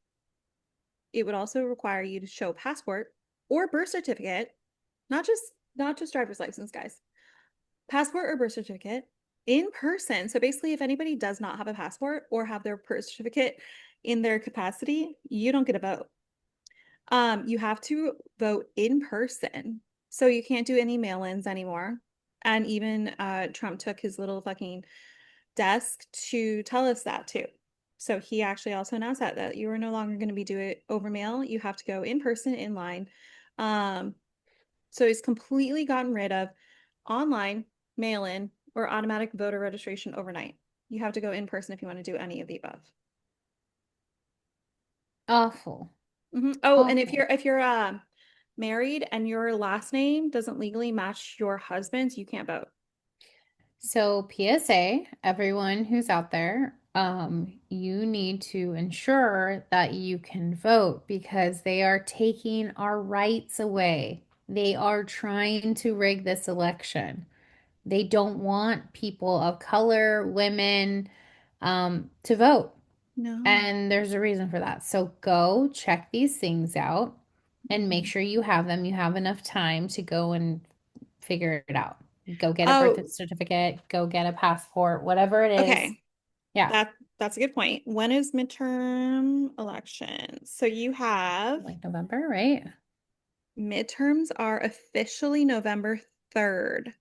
It would also require you to show passport or birth certificate, not just driver's license, guys. Passport or birth certificate in person. So basically if anybody does not have a passport or have their birth certificate in their capacity, you don't get a vote. You have to vote in person. So you can't do any mail-ins anymore. And even Trump took his little fucking desk to tell us that too. So he actually also announced that you are no longer going to be doing it over mail. You have to go in person in line. Um, so he's completely gotten rid of online, mail-in, or automatic voter registration overnight. You have to go in person if you want to do any of the above. Awful. Oh, and Awful. if you're married and your last name doesn't legally match your husband's, you can't vote. So, PSA, everyone who's out there, you need to ensure that you can vote because they are taking our rights away. They are trying to rig this election. They don't want people of color, women, to vote. No. And there's a reason for that. So go check these things out and make Mhm. sure you have them. You have enough time to go and figure it out. Go get a birth Oh, certificate, go get a passport, whatever it is. okay. Yeah, That's a good point. When is midterm elections? So you have like November, right? midterms are officially November 3rd.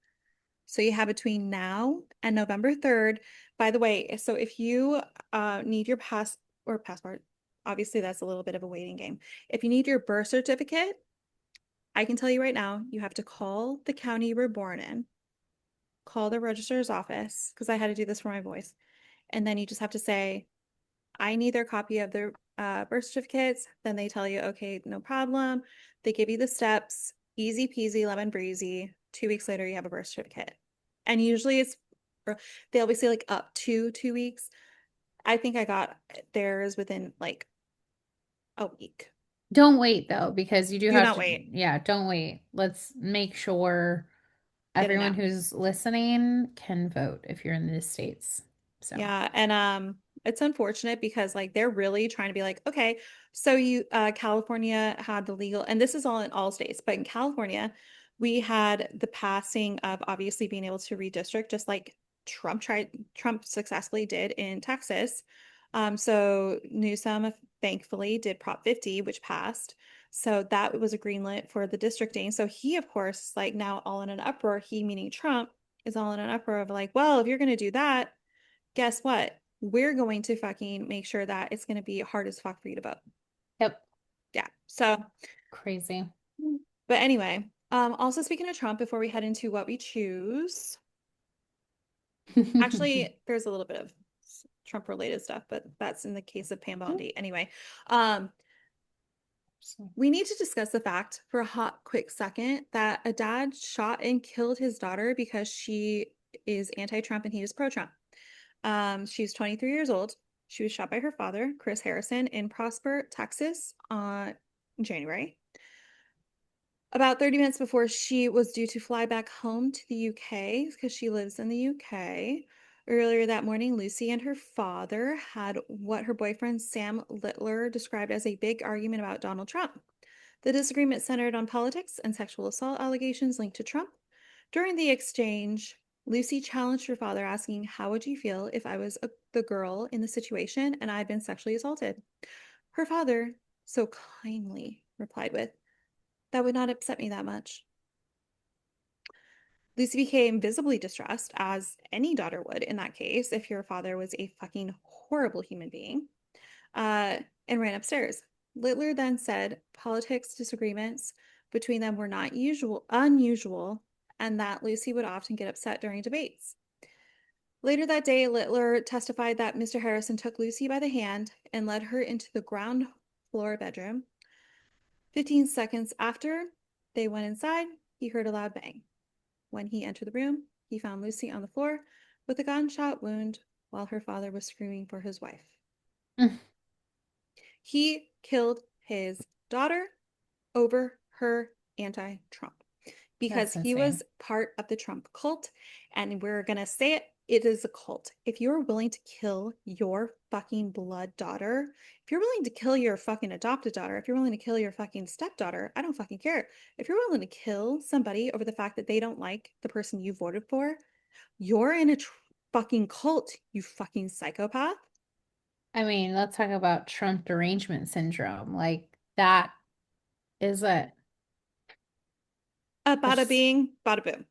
So you have between now and November 3rd. By the way, so if you need your passport, obviously that's a little bit of a waiting game. If you need your birth certificate, I can tell you right now, you have to call the county you were born in, call the registrar's office, because I had to do this for my voice. And then you just have to say, I need their copy of their birth certificates. Then they tell you, okay, no problem. They give you the steps, easy peasy, lemon breezy. 2 weeks later, you have a birth certificate. And usually they always say like up to 2 weeks. I think I got theirs within like a week. Don't wait though, because you do Do have not to, wait. yeah, don't wait. Let's make sure Get it everyone now. who's listening can vote if you're in the States. So, Yeah, and it's unfortunate because like they're really trying to be like, okay, so you California had the legal and this is all in all states, but in California, we had the passing of obviously being able to redistrict just like Trump successfully did in Texas. So Newsom thankfully did Prop 50, which passed. So that was a green lit for the districting. So he, of course, like now all in an uproar, he meaning Trump is all in an uproar of like, well, if you're going to do that, guess what? We're going to fucking make sure that it's going to be hard as fuck for you to vote. yep, Yeah. So, crazy. but anyway, also speaking of Trump, before we head into what we choose, actually, there's a little bit of Trump related stuff, but that's in the case of Pam Bondi. Anyway, um, we need to discuss the fact for a hot, quick second that a dad shot and killed his daughter because she is anti-Trump and he is pro-Trump. She's 23 years old. She was shot by her father, Chris Harrison, in Prosper, Texas, in January. About 30 minutes before she was due to fly back home to the UK because she lives in the UK. Earlier that morning, Lucy and her father had what her boyfriend Sam Littler described as a big argument about Donald Trump. The disagreement centered on politics and sexual assault allegations linked to Trump. During the exchange, Lucy challenged her father, asking, "How would you feel if I was the girl in the situation and I had been sexually assaulted?" Her father so kindly replied with, "That would not upset me that much." Lucy became visibly distressed, as any daughter would in that case if your father was a fucking horrible human being, and ran upstairs. Littler then said politics disagreements between them were not unusual, and that Lucy would often get upset during debates. Later that day, Littler testified that Mr. Harrison took Lucy by the hand and led her into the ground floor bedroom. 15 seconds after they went inside, he heard a loud bang. When he entered the room, he found Lucy on the floor with a gunshot wound while her father was screaming for his wife. Mm, He killed his daughter over her anti Trump because that's he insane. was part of the Trump cult. And we're going to say it, it is a cult. If you're willing to kill your fucking blood daughter, if you're willing to kill your fucking adopted daughter, if you're willing to kill your fucking stepdaughter, I don't fucking care. If you're willing to kill somebody over the fact that they don't like the person you voted for, you're in a fucking cult, you fucking psychopath. I mean, let's talk about Trump derangement syndrome. Like that is a Bada there's bing, bada boom.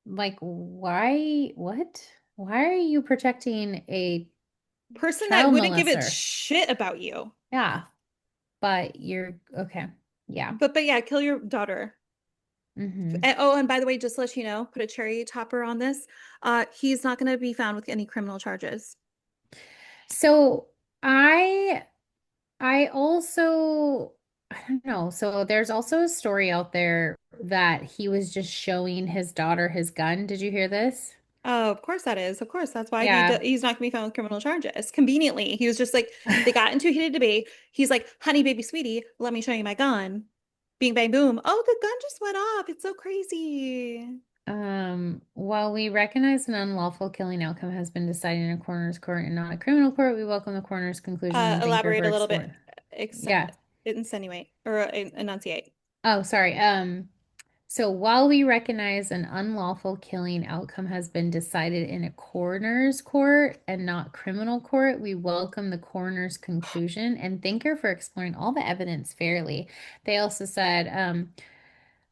like why what? Why are you protecting a Person that child wouldn't give a molester? shit about you. Yeah, but you're okay. Yeah. But yeah, kill your daughter. Hmm. Oh, and by the way, just to let you know, put a cherry topper on this. He's not going to be found with any criminal charges. So I I also I don't know. So there's also a story out there that he was just showing his daughter his gun. Did you hear this? Oh, of course that is. Of course, that's why Yeah. he's not going to be found with criminal charges. Conveniently, he was just like they got into a heated debate. He's like, "Honey, baby, sweetie, let me show you my gun." Bing, bang, boom. Oh, the gun just went off. It's so crazy. While we recognize an unlawful killing outcome has been decided in a coroner's court and not a criminal court, we welcome the coroner's conclusion and thank her Elaborate for a little bit. exploring. Ex Yeah. insinuate or enunciate. Oh, sorry. So while we recognize an unlawful killing outcome has been decided in a coroner's court and not criminal court, we welcome the coroner's conclusion and thank her for exploring all the evidence fairly. They also said,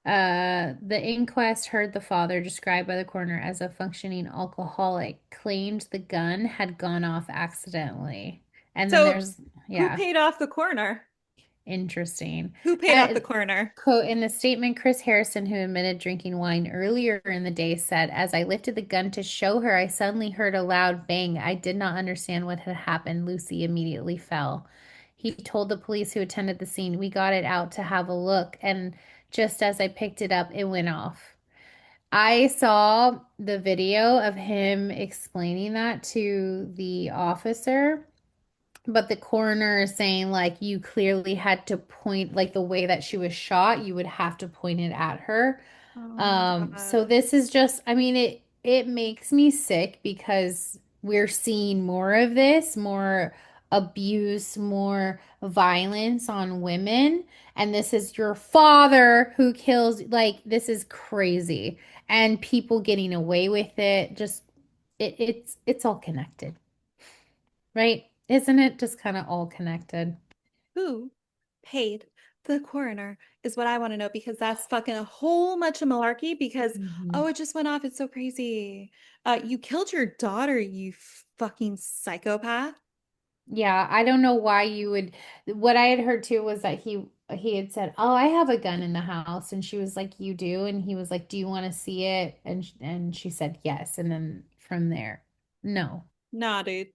the inquest heard the father, described by the coroner as a functioning alcoholic, claimed the gun had gone off accidentally. And then So, there's, who yeah. paid off the coroner? Interesting. Who paid off the At, coroner? quote, in the statement, Chris Harrison, who admitted drinking wine earlier in the day, said, "As I lifted the gun to show her, I suddenly heard a loud bang. I did not understand what had happened. Lucy immediately fell." He told the police who attended the scene, "We got it out to have a look, and just as I picked it up, it went off." I saw the video of him explaining that to the officer. But the coroner is saying, like, you clearly had to point, like, the way that she was shot, you would have to point it at her. Oh my So God. this is just, I mean, it makes me sick because we're seeing more of this, more abuse, more violence on women. And this is your father who kills, like, this is crazy. And people getting away with it, just it's all connected, right? Isn't it just kind of all connected? Who paid the coroner is what I want to know because that's fucking a whole bunch of malarkey because, Mhm. oh, it just went off. It's so crazy. You killed your daughter, you fucking psychopath. Yeah, I don't know why you would. What I had heard too was that he had said, "Oh, I have a gun in the house," and she was like, "You do?" And he was like, "Do you want to see it?" And she said yes, and then from there, no. Nah, dude.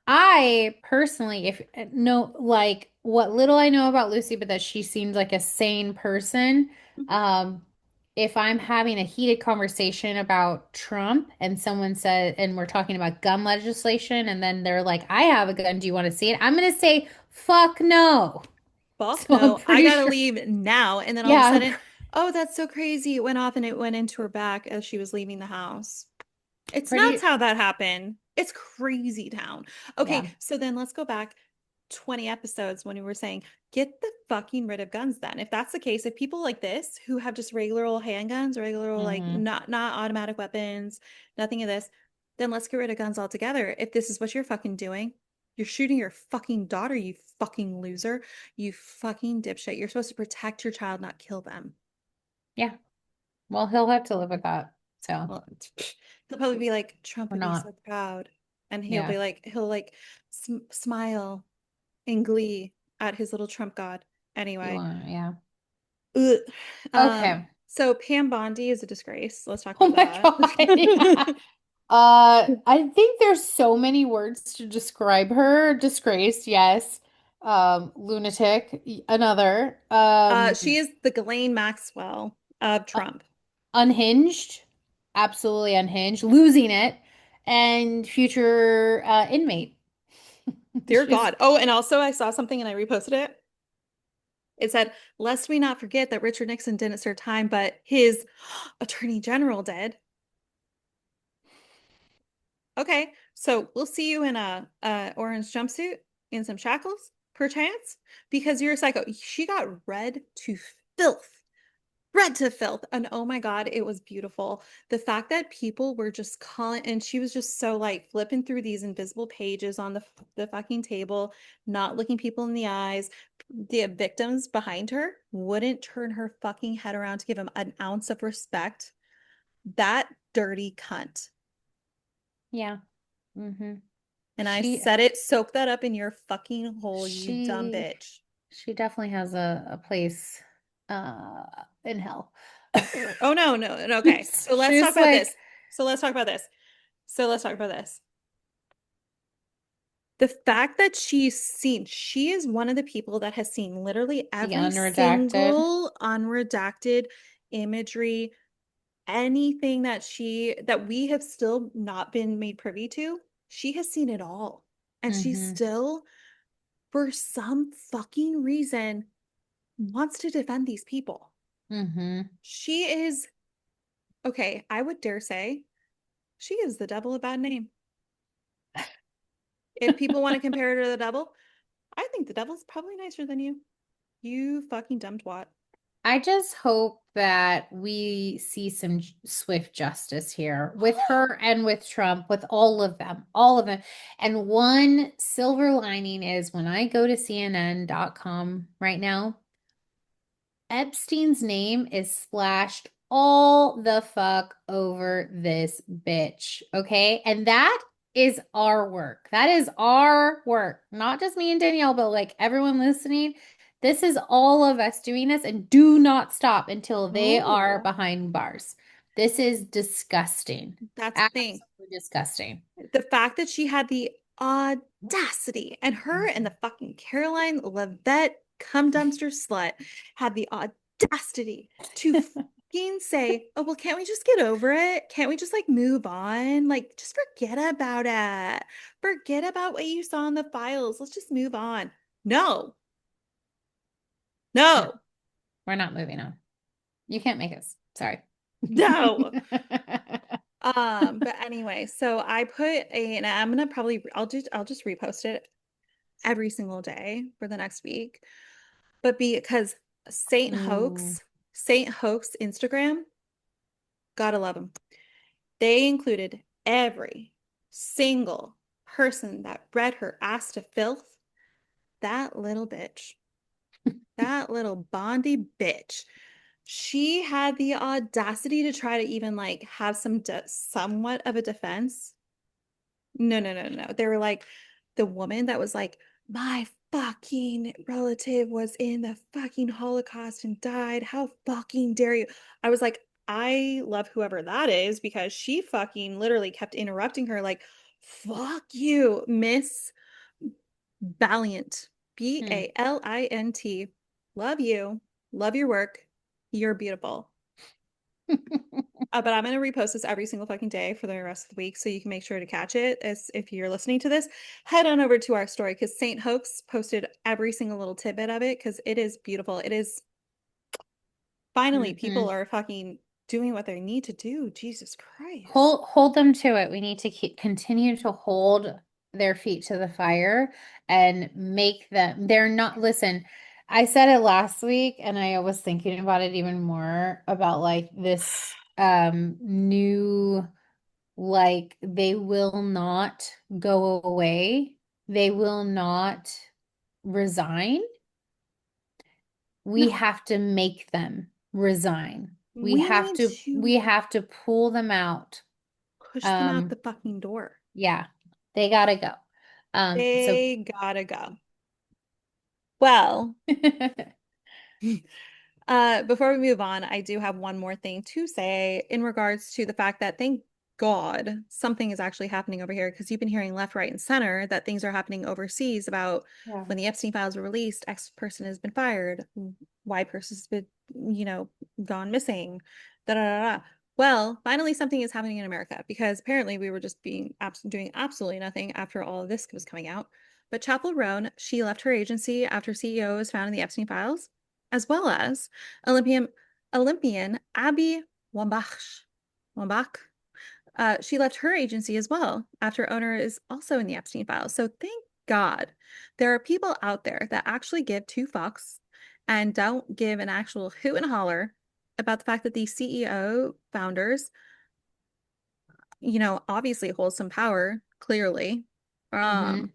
I personally, if no, like what little I know about Lucy, but that she seems like a sane person. Um, if I'm having a heated conversation about Trump and someone said, and we're talking about gun legislation, and then they're like, I have a gun, do you want to see it? I'm gonna say, fuck no. Fuck So I'm no. I pretty gotta sure, leave now. And then all of a yeah, sudden, Oh, that's so crazy. It went off and it went into her back as she was leaving the house. It's nuts Pretty, how that happened. It's crazy town. yeah. Okay, so then let's go back 20 episodes when we were saying, get the fucking rid of guns then. If that's the case, if people like this who have just regular old handguns, regular old like Hmm. not automatic weapons, nothing of this, then let's get rid of guns altogether. If this is what you're fucking doing, you're shooting your fucking daughter, you fucking loser, you fucking dipshit. You're supposed to protect your child, not kill them. Yeah. Well, he'll have to live with that. So Well, he'll probably be like, Trump we're would be not. so proud. And Yeah. he'll like smile in glee at his little Trump god. You Anyway. want, yeah. Ugh. Okay. So Pam Bondi is a disgrace. Let's talk Oh about my God. Yeah. that. I think there's so many words to describe her. Disgraced, yes. Lunatic, another. She is the Ghislaine Maxwell of Uh, Trump. unhinged, absolutely unhinged, losing it, and future inmate. Dear She's God. Oh, and also I saw something and I reposted it. It said, lest we not forget that Richard Nixon didn't serve time, but his attorney general did. Okay, so we'll see you in a orange jumpsuit in some shackles, perchance, because you're a psycho. She got read to filth, read to filth, and oh my God, it was beautiful. The fact that people were just calling, and she was just so like flipping through these invisible pages on the fucking table, not looking people in the eyes. The victims behind her wouldn't turn her fucking head around to give him an ounce of respect. That dirty cunt. yeah. Hmm. And I She said it, soak that up in your fucking hole, you dumb she bitch. she definitely has a place uh in hell. Oh no, no, no, okay. So let's talk She's about this. like So let's talk about this. So let's talk about this. The fact that she is one of the people that has seen literally the every unredacted. single unredacted imagery, anything that we have still not been made privy to. She has seen it all. And she Hmm. still, for some fucking reason, wants to defend these people. Hmm. She is, okay, I would dare say she gives the devil a bad name. If people want to compare her to the devil, I think the devil's probably nicer than you. You fucking dumb twat. I just hope that we see some swift justice here with her and with Trump, with all of them, all of them. And one silver lining is when I go to CNN.com right now, Epstein's name is splashed all the fuck over this bitch. Okay. And that is our work. That is our work. Not just me and Danielle, but like everyone listening. This is all of us doing this and do not stop until they are Oh, behind bars. This is disgusting. that's the thing. Absolutely disgusting. The fact that she had the audacity, and her and the fucking Caroline Levitt cum dumpster slut had the audacity to fucking say, oh, well, can't we just get over it? Can't we just like move on? Like, just forget about it. Forget about what you saw in the files. Let's just move on. No, No, no, we're not moving on. You can't make us. Sorry. no. But anyway, so I put and I'm gonna probably I'll just repost it every single day for the next week. But because Saint Ooh. Hoax, Saint Hoax Instagram, gotta love them. They included every single person that read her ass to filth. That little bitch, that little Bondi bitch. She had the audacity to try to even like have somewhat of a defense. No, no, no, no. They were like the woman that was like, my fucking relative was in the fucking Holocaust and died. How fucking dare you? I was like, I love whoever that is because she fucking literally kept interrupting her, like, fuck you, Miss Valiant. Hmm. Balint. Love you. Love your work. You're beautiful. But I'm going to repost this every single fucking day for the rest of the week so you can make sure to catch it. As if you're listening to this, head on over to our story because Saint Hoax posted every single little tidbit of it because it is beautiful. It is Finally, people Hmm. are fucking doing what they need to do. Jesus Christ. Hold them to it. We need to continue to hold their feet to the fire and make them, they're not, listen, I said it last week and I was thinking about it even more about like this new, like they will not go away. They will not resign. We No, have to make them resign. we need to We have to pull them out. push them out the Um, fucking door. yeah, they gotta go. So They gotta go. Well, before we move on, I do have one more thing to say in regards to the fact that thank God something is actually happening over here because you've been hearing left, right, and center that things are happening overseas about yeah. when the Epstein files were released, X person has been fired, Y person's been, you know, gone missing, da da da da. Well, finally something is happening in America because apparently we were just being doing absolutely nothing after all of this was coming out. But Chappell Roan, she left her agency after CEO was found in the Epstein files, as well as Olympian Abby Wambach. Wambach. She left her agency as well after owner is also in the Epstein files. So thank God there are people out there that actually give two fucks and don't give an actual hoot and holler about the fact that these CEO founders, you know, obviously hold some power, clearly. Hmm. Um,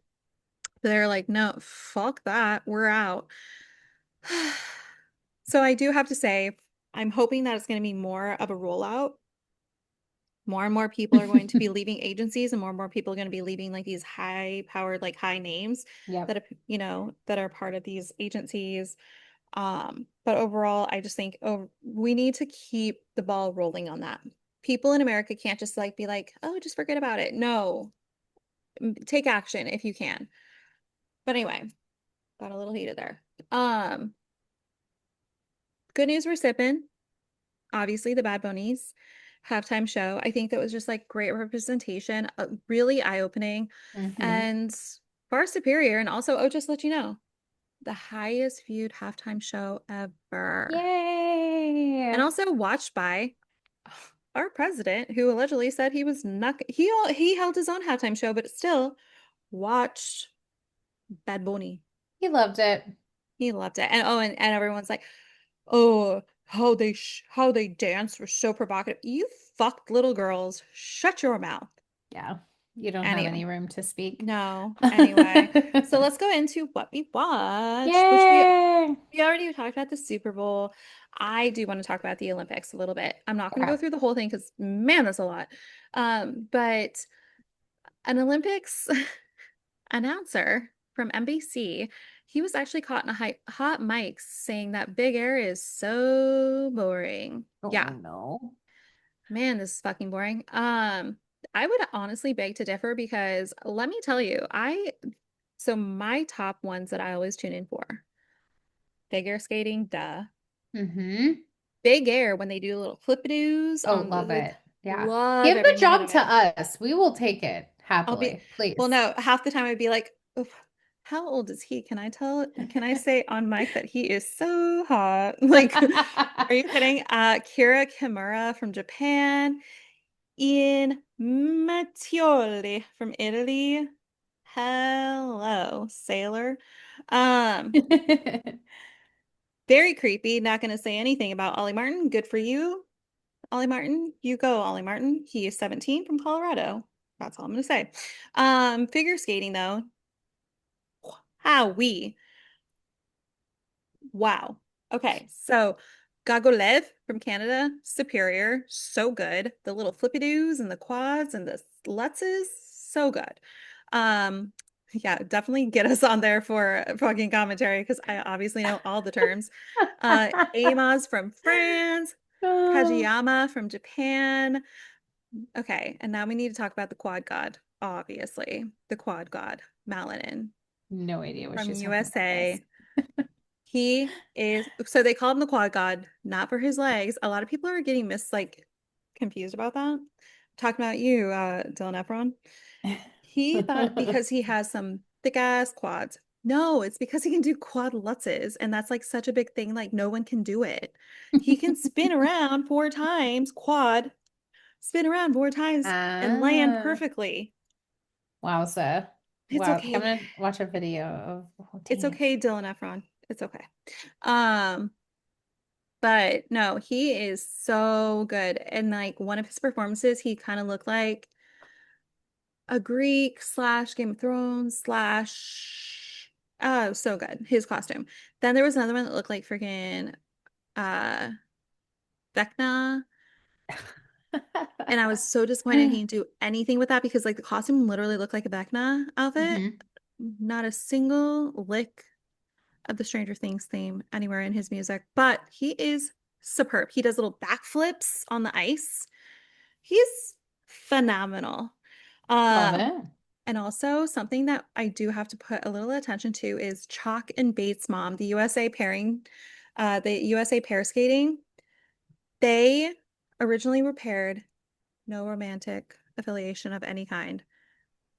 they're like, no, fuck that. We're out. So I do have to say, I'm hoping that it's going to be more of a rollout. More and more people are going to be leaving agencies, and more people are going to be leaving like these high powered, like high names Yep. that, you know, that are part of these agencies. But overall, I just think, oh, we need to keep the ball rolling on that. People in America can't just like be like, oh, just forget about it. No, take action if you can. But anyway, got a little heated there. Um, Good news we're sipping. Obviously the Bad Bunnies halftime show. I think that was just like great representation, really eye-opening Hmm. and far superior. And also, oh, just to let you know, the highest viewed halftime show ever. And Yay. also watched by our president, who allegedly said he was not he held his own halftime show, but still watched Bad Bunny. He loved it. He loved it. And oh, and everyone's like, oh, how they dance was so provocative. You fucked little girls. Shut your mouth. Yeah. You don't have Anyway, any room to speak. no. Anyway, so let's go into what we watched, which Yay. we already talked about the Super Bowl. I do want to talk about the Olympics a little bit. I'm not going to Okay. go through the whole thing because man, that's a lot. But an Olympics announcer from NBC, he was actually caught in a hot mic saying that Big Air is so boring. Oh Yeah, no. man, this is fucking boring. I would honestly beg to differ because let me tell you, so my top ones that I always tune in for, figure skating, duh. Hmm. Big Air when they do little flip-a-doos Oh, on love it. Yeah. love Give every the minute job of to it. us. We will take it I'll be, happily, well, please. no, half the time I'd be like, "Oof, how old is he? Can I say on mic that he is so hot? Like, are you kidding? Kira Kimura from Japan, Ian Mattioli from Italy. Hello, sailor. Um, Very creepy. Not going to say anything about Ollie Martin. Good for you, Ollie Martin. You go, Ollie Martin. He is 17 from Colorado. That's all I'm going to say. Figure skating though. How we. Wow. Okay, so Gagolev from Canada, superior, so good. The little flippy-doos and the quads and the lutzes, so good. Um, yeah, definitely get us on there for fucking commentary because I obviously know all the terms. Amaz from France, Oh, Kajiyama from Japan. Okay, and now we need to talk about the quad god, obviously. The quad god, Malinin no idea what from she's talking about, guys. USA. He is, so they call him the quad god, not for his legs. A lot of people are getting confused about that. Talking about you, Dylan Efron. He thought because he has some thick ass quads. No, it's because he can do quad lutzes, and that's like such a big thing. Like no one can do it. He can spin around 4 times, quad, spin around 4 times, and land Ah, perfectly. wowza. It's Wow. I think I'm okay. gonna watch a video of, oh, It's dang it. okay, Dylan Efron. It's okay. Um, but no, he is so good. And like one of his performances, he kind of looked like a Greek slash Game of Thrones slash oh, so good. His costume. Then there was another one that looked like freaking uh Vecna. And I was so disappointed he didn't do anything with that because like the costume literally looked like a Vecna outfit. Hmm. Not a single lick of the Stranger Things theme anywhere in his music, but he is superb. He does little backflips on the ice. He's phenomenal. Love Um, it. and also something that I do have to put a little attention to is Chalk and Bates' mom, the USA pairing, the USA pair skating. They originally were paired, no romantic affiliation of any kind.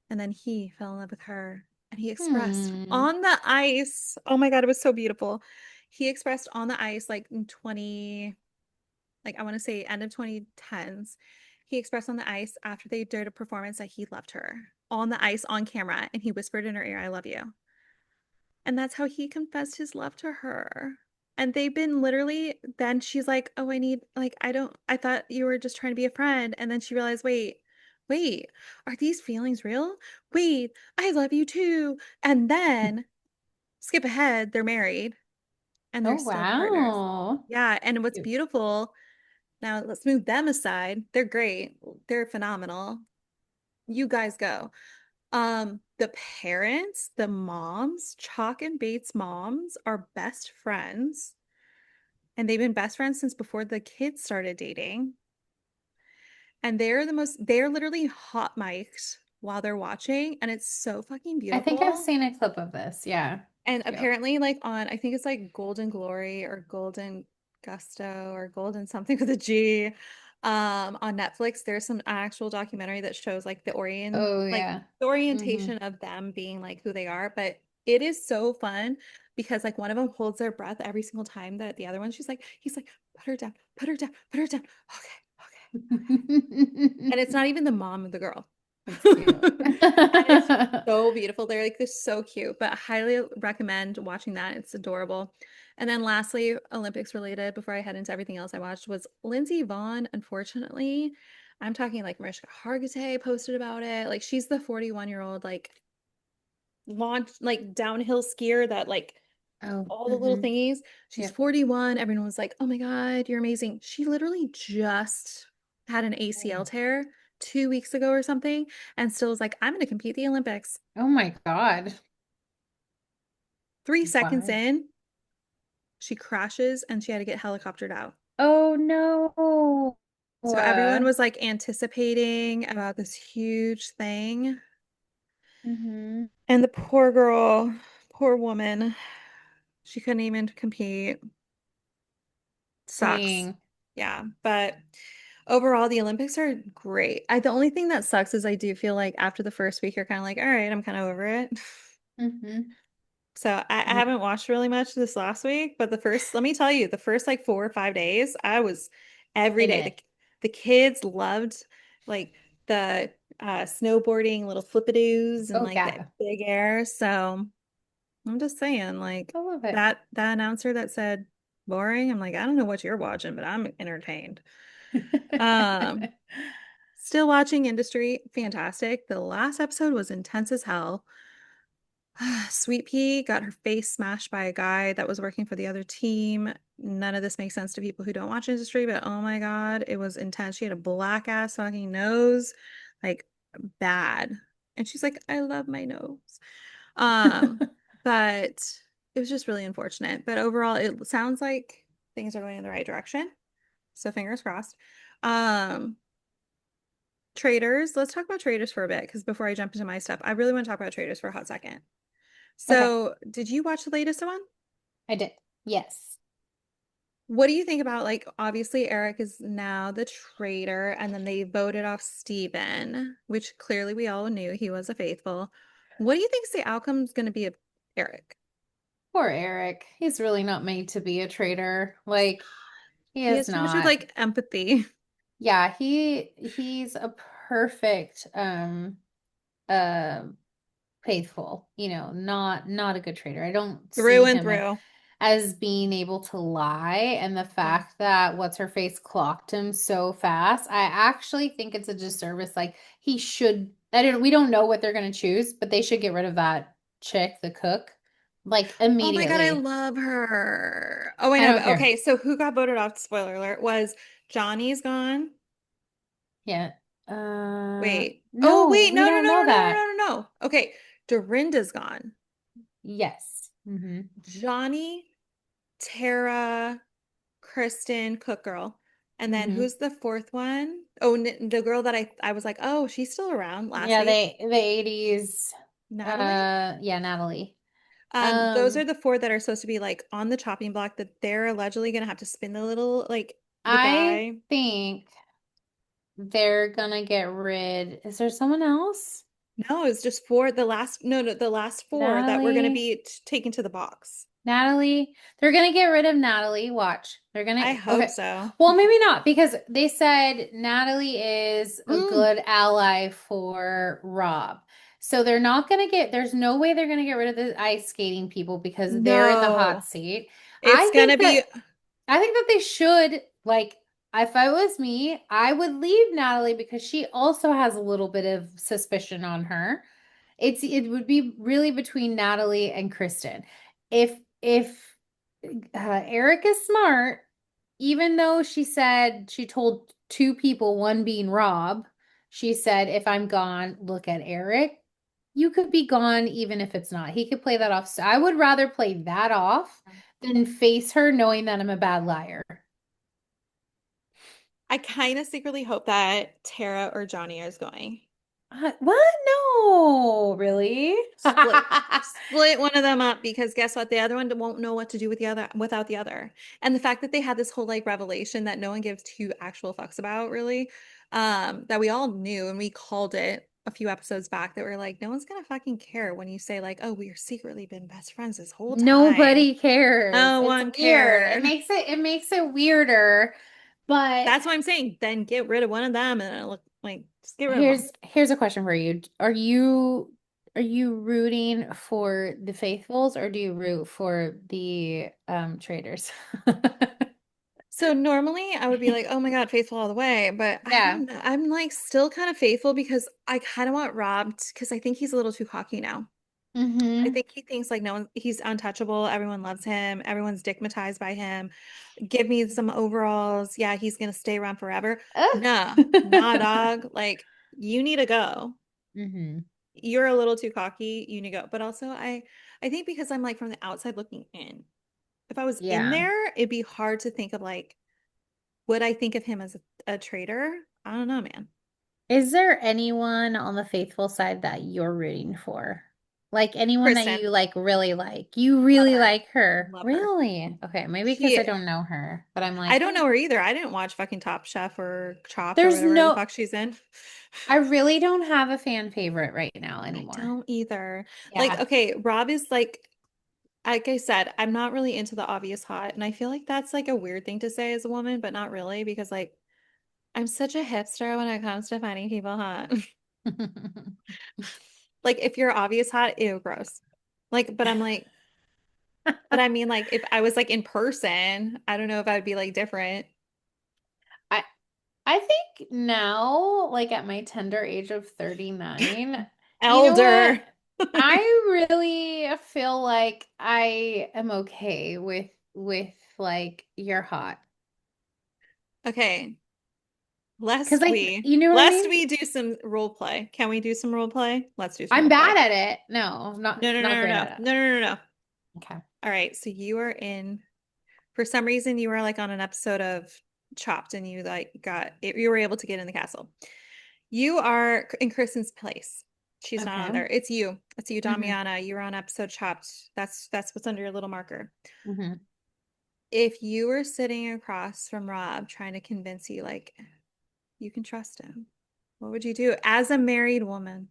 And then he fell in love with her and he expressed Hmm. on the ice. Oh my God, it was so beautiful. He expressed on the ice like in 20, like I want to say end of 2010s. He expressed on the ice after they did a performance that he loved her on the ice on camera and he whispered in her ear, I love you. And that's how he confessed his love to her. And they've been literally, then she's like, oh, I need, like, I don't, I thought you were just trying to be a friend. And then she realized, wait, are these feelings real? Wait, I love you too. And then skip ahead, they're married and Oh, they're still partners. wow. Yeah. And what's Cute. beautiful, now let's move them aside. They're great, they're phenomenal. You guys go. The parents, the moms, Chalk and Bates' moms are best friends, and they've been best friends since before the kids started dating. And they're literally hot mic'd while they're watching, and it's so fucking I think I've beautiful. seen a clip of this. Yeah. And Cute. apparently, like on, I think it's like Golden Glory or Golden Gusto or Golden something with a G. On Netflix, there's some actual documentary that shows like Oh, like yeah. the Hmm. orientation of them being like who they are. But it is so fun because like one of them holds their breath every single time that the other one, he's like, put her down, put her down, put her down. Okay, okay. And it's not even the mom of the girl. That's cute. And it's so beautiful. They're so cute, but I highly recommend watching that. It's adorable. And then lastly, Olympics related, before I head into everything else I watched, was Lindsay Vonn. Unfortunately, I'm talking like Mariska Hargitay posted about it. Like she's the 41-year-old like launch like downhill skier that like Oh, all the little hmm. thingies. She's Yep. 41. Everyone was like, "Oh my God, you're amazing." She literally just had an ACL Oh, tear 2 weeks ago or something, and still was like, "I'm going to compete the Olympics." oh my God. 3 seconds Why? in, she crashes and she had to get helicoptered out. Oh no. So everyone was like anticipating about this huge thing. Mm-hmm. And the poor girl, poor woman, she couldn't even compete. Sucks. Dang. Yeah, but overall, the Olympics are great. The only thing that sucks is I do feel like after the first week, you're kind of like, all right, I'm kind of over it. Mm-hmm. So I Yeah. haven't watched really much this last week, but let me tell you, the first like 4 or 5 days, I was every In day. it. The kids loved like the snowboarding, little flipadoos and Oh like the yeah. big air. So I'm just saying, like I love it. that announcer that said boring, I'm like, I don't know what you're watching, but I'm entertained. Um, Still watching Industry, fantastic. The last episode was intense as hell. Sweet Pea got her face smashed by a guy that was working for the other team. None of this makes sense to people who don't watch Industry, but oh my God, it was intense. She had a black ass fucking nose, like bad. And she's like, I love my nose. Um, but it was just really unfortunate. But overall, it sounds like things are going in the right direction. So fingers crossed. Um, Traitors. Let's talk about Traitors for a bit because before I jump into my stuff, I really want to talk about Traitors for a hot second. Okay, So, did you watch the latest one? I did. Yes. What do you think about like obviously Eric is now the traitor and then they voted off Steven, which clearly we all knew he was a faithful. What do you think the outcome's going to be? Eric. Poor Eric. He's really not made to be a traitor. Like, he He is has too much of not. like empathy. Yeah, he's a perfect uh faithful, not a good traitor. I don't Through see and him through. as being able to lie, and the Yeah. fact that what's her face clocked him so fast, I actually think it's a disservice. Like he should, we don't know what they're gonna choose, but they should get rid of that chick, the cook, like Oh my God, I immediately. love her. Oh, I I know, don't but care. okay, so who got voted off, spoiler alert, was Johnny's gone. Yeah. Wait. Oh, No, wait, we no, no, don't no, no, know no, no, that. no, no, no. Okay, Dorinda's gone. Yes. Johnny, Tara, Kristen, Cook Girl. And then Hmm. who's the fourth one? Oh, the girl that I was like, oh, she's still around last Yeah, week. the 80s. Natalie. Yeah, Natalie. Those are Um, the four that are supposed to be like on the chopping block that they're allegedly gonna have to spin the little like the I guy. think they're gonna get rid. Is there someone else? No, it's just four. The last no, no, the last four that were gonna Natalie. be taken to the box. Natalie. They're gonna get rid of Natalie. Watch. They're I gonna hope okay. so. Well, maybe not because they said Natalie is a Mm, good ally for Rob. So they're not gonna get, there's no way they're gonna get rid of the ice skating people because they're in the hot no, seat. it's gonna be. I think that they should, like, if I was me, I would leave Natalie because she also has a little bit of suspicion on her. It would be really between Natalie and Kristen. If Eric is smart, even though she said she told two people, one being Rob, she said, if I'm gone, look at Eric. You could be gone even if it's not. He could play that off. So I would rather play that off than face her knowing that I'm a bad liar. I kind of secretly hope that Tara or Johnny is going. What? No, really? Split one of them up because guess what? The other one won't know what to do with the other without the other. And the fact that they had this whole like revelation that no one gives two actual fucks about, really, that we all knew and we called it a few episodes back that we're like, no one's gonna fucking care when you say like, oh, we've secretly been best friends this whole time. Nobody cares. No It's one weird. cared. It makes it weirder. But That's why I'm saying then get rid of one of them and look like just get rid of them. here's a question for you. Are you rooting for the faithfuls or do you root for the traitors? So normally I would be like, oh my God, faithful all the way. But I Yeah. don't know. I'm like still kind of faithful because I kind of want Rob because I think he's a little too cocky now. I Mm-hmm. think he thinks like no one, he's untouchable. Everyone loves him. Everyone's stigmatized by him. Give me some overalls. Yeah, he's gonna stay around forever. Nah, nah, dog. Like you need to go. Mm-hmm. You're a little too cocky. You need to go. But also I think because I'm like from the outside looking in. If I was in Yeah. there, it'd be hard to think of like would I think of him as a traitor? I don't know, man. Is there anyone on the faithful side that you're rooting for? Like anyone that Kristen, you like really like? You love really her. like her. Love her. Really? Okay, maybe because She, I don't know her, but I'm I like, don't know her either. I didn't watch fucking Top Chef or Chopped or there's whatever the no, fuck she's in. I really don't have a fan favorite right now I anymore. don't either. Like, Yeah. okay, Rob is like I said, I'm not really into the obvious hot. And I feel like that's like a weird thing to say as a woman, but not really because like I'm such a hipster when it comes to finding people hot. Like if you're obvious hot, ew, gross. Like, but I'm like, but I mean, like, if I was like in person, I don't know if I would be like different. I I think now, like at my tender age of 39, you know what? Elder. I really feel like I am okay with like you're hot. Okay, Cause like you know what I lest mean? we do some role play. Can we do some role play? Let's do some I'm role bad play. at it. No, I'm No, no, not no, no, great no, at no, no, no, no. it. Okay. All right, so you are in, for some reason, you were like on an episode of Chopped and you like you were able to get in the castle. You are in Kristen's place. She's not on Okay. there. It's you. It's you, Hmm. Damiana. You're on episode Chopped. That's what's under your little marker. Hmm. If you were sitting across from Rob trying to convince you like you can trust him, what would you do as a married woman?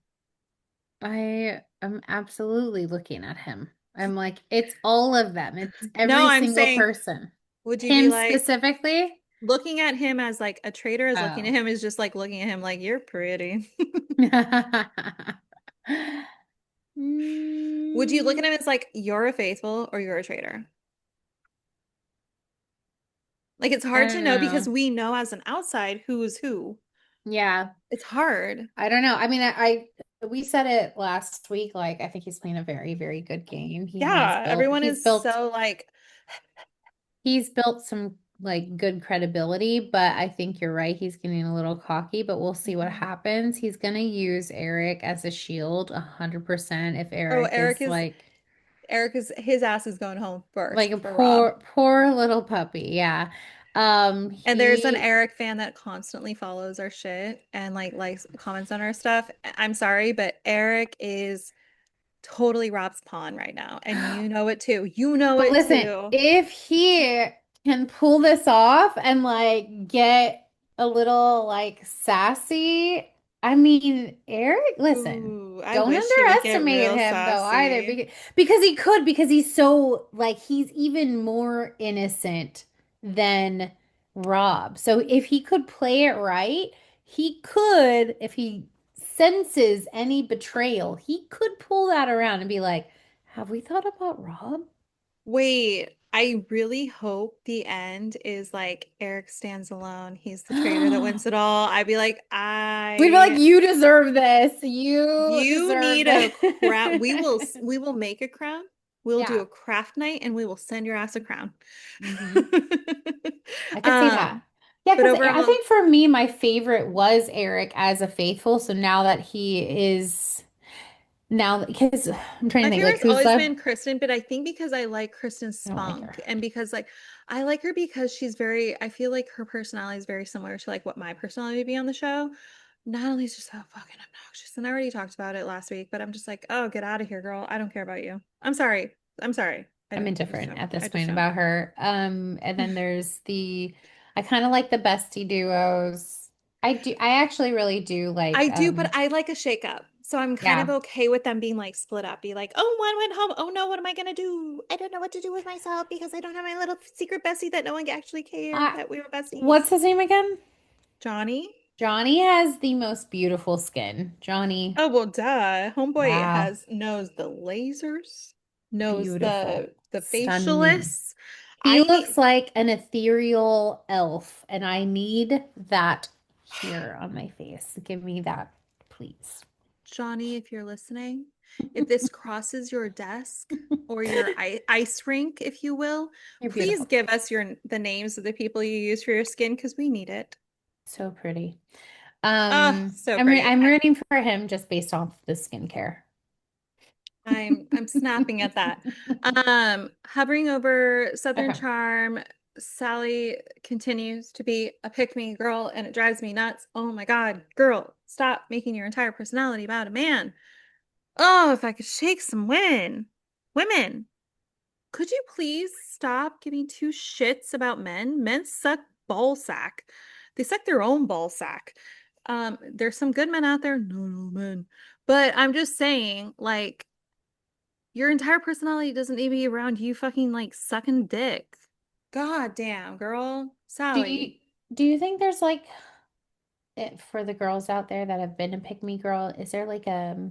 I am absolutely looking at him. I'm like, it's all of them. It's No, every I'm single saying, person. would you be Him like specifically? looking at him as like a traitor, as looking at Oh. him is just like looking at him like you're pretty? Would you look Mm, at him as like you're a faithful or you're a traitor? Like it's I hard to don't know because know. we know as an outside who's who. Yeah. It's hard. I don't know. I mean, we said it last week, like I think he's playing a very, very good game. Yeah, everyone He's is built so like, some like good credibility, but I think you're right. He's getting a little cocky, but we'll see what mhm. happens. He's gonna use Eric as a shield 100% if Oh, Eric is Eric is his ass is going home like first a for Rob. poor little puppy. Yeah. And there's an He Eric fan that constantly follows our shit and like likes comments on our stuff. I'm sorry, but Eric is totally Rob's pawn right now, and you know it too. You know But it listen, too. if he can pull this off and like get a little like sassy, I mean, Eric, listen, Ooh, I don't wish he would get underestimate real him though either sassy. because he could because he's so like he's even more innocent than Rob. So if he could play it right, he could, if he senses any betrayal, he could pull that around and be like, have we thought about Rob? Wait, I really hope the end is like Eric stands alone. He's the traitor that wins it all. I'd be like, We'd be like, I you deserve this. You you deserve need this. a crown. We will make a crown. We'll do Yeah. a craft night and we will send your ass a crown. Hmm. I could see that. Um, Yeah, but because I overall, think for me, my favorite was Eric as a faithful. So now that he is now, because I'm trying to my think, like, favorite's who's always left? been Kristen, but I think because I like Kristen's I don't like her. spunk and because like I like her because she's very, I feel like her personality is very similar to like what my personality would be on the show. Natalie's just so fucking obnoxious. And I already talked about it last week, but I'm just like, oh, get out of here, girl. I don't care about you. I'm sorry. I'm sorry. I I'm don't. I just indifferent don't. at I this just point don't. about her. And then there's I kind of like the bestie duos. I actually really do like, I do, but I like a shakeup. So I'm kind of yeah. okay with them being like split up. Be like, oh, one went home. Oh no, what am I gonna do? I don't know what to do with myself because I don't have my little secret bestie that no one actually cared I, that we were besties. what's his name again? Johnny. Johnny has the most beautiful skin. Johnny, Oh well, duh. Homeboy wow, has knows the lasers, knows beautiful, the stunning. facialists. He I looks need like an ethereal elf, and I need that here on my face. Give me that, please. Johnny, if you're listening, if this crosses your desk or your ice rink, if you will, You're please beautiful. give us the names of the people you use for your skin because we need it. So pretty. Oh, so pretty. I'm rooting for him just based off the skincare. I'm snapping at that. Hovering over Southern Okay. Charm, Sally continues to be a pick me girl, and it drives me nuts. Oh my God, girl, stop making your entire personality about a man. Oh, if I could shake some women. Women. Could you please stop giving two shits about men? Men suck ball sack. They suck their own ball sack. There's some good men out there, no, no men. But I'm just saying, like, your entire personality doesn't need to be around you fucking like sucking dick. God damn, girl. Do you Sally. do you think there's like for the girls out there that have been a pick me girl, is there like a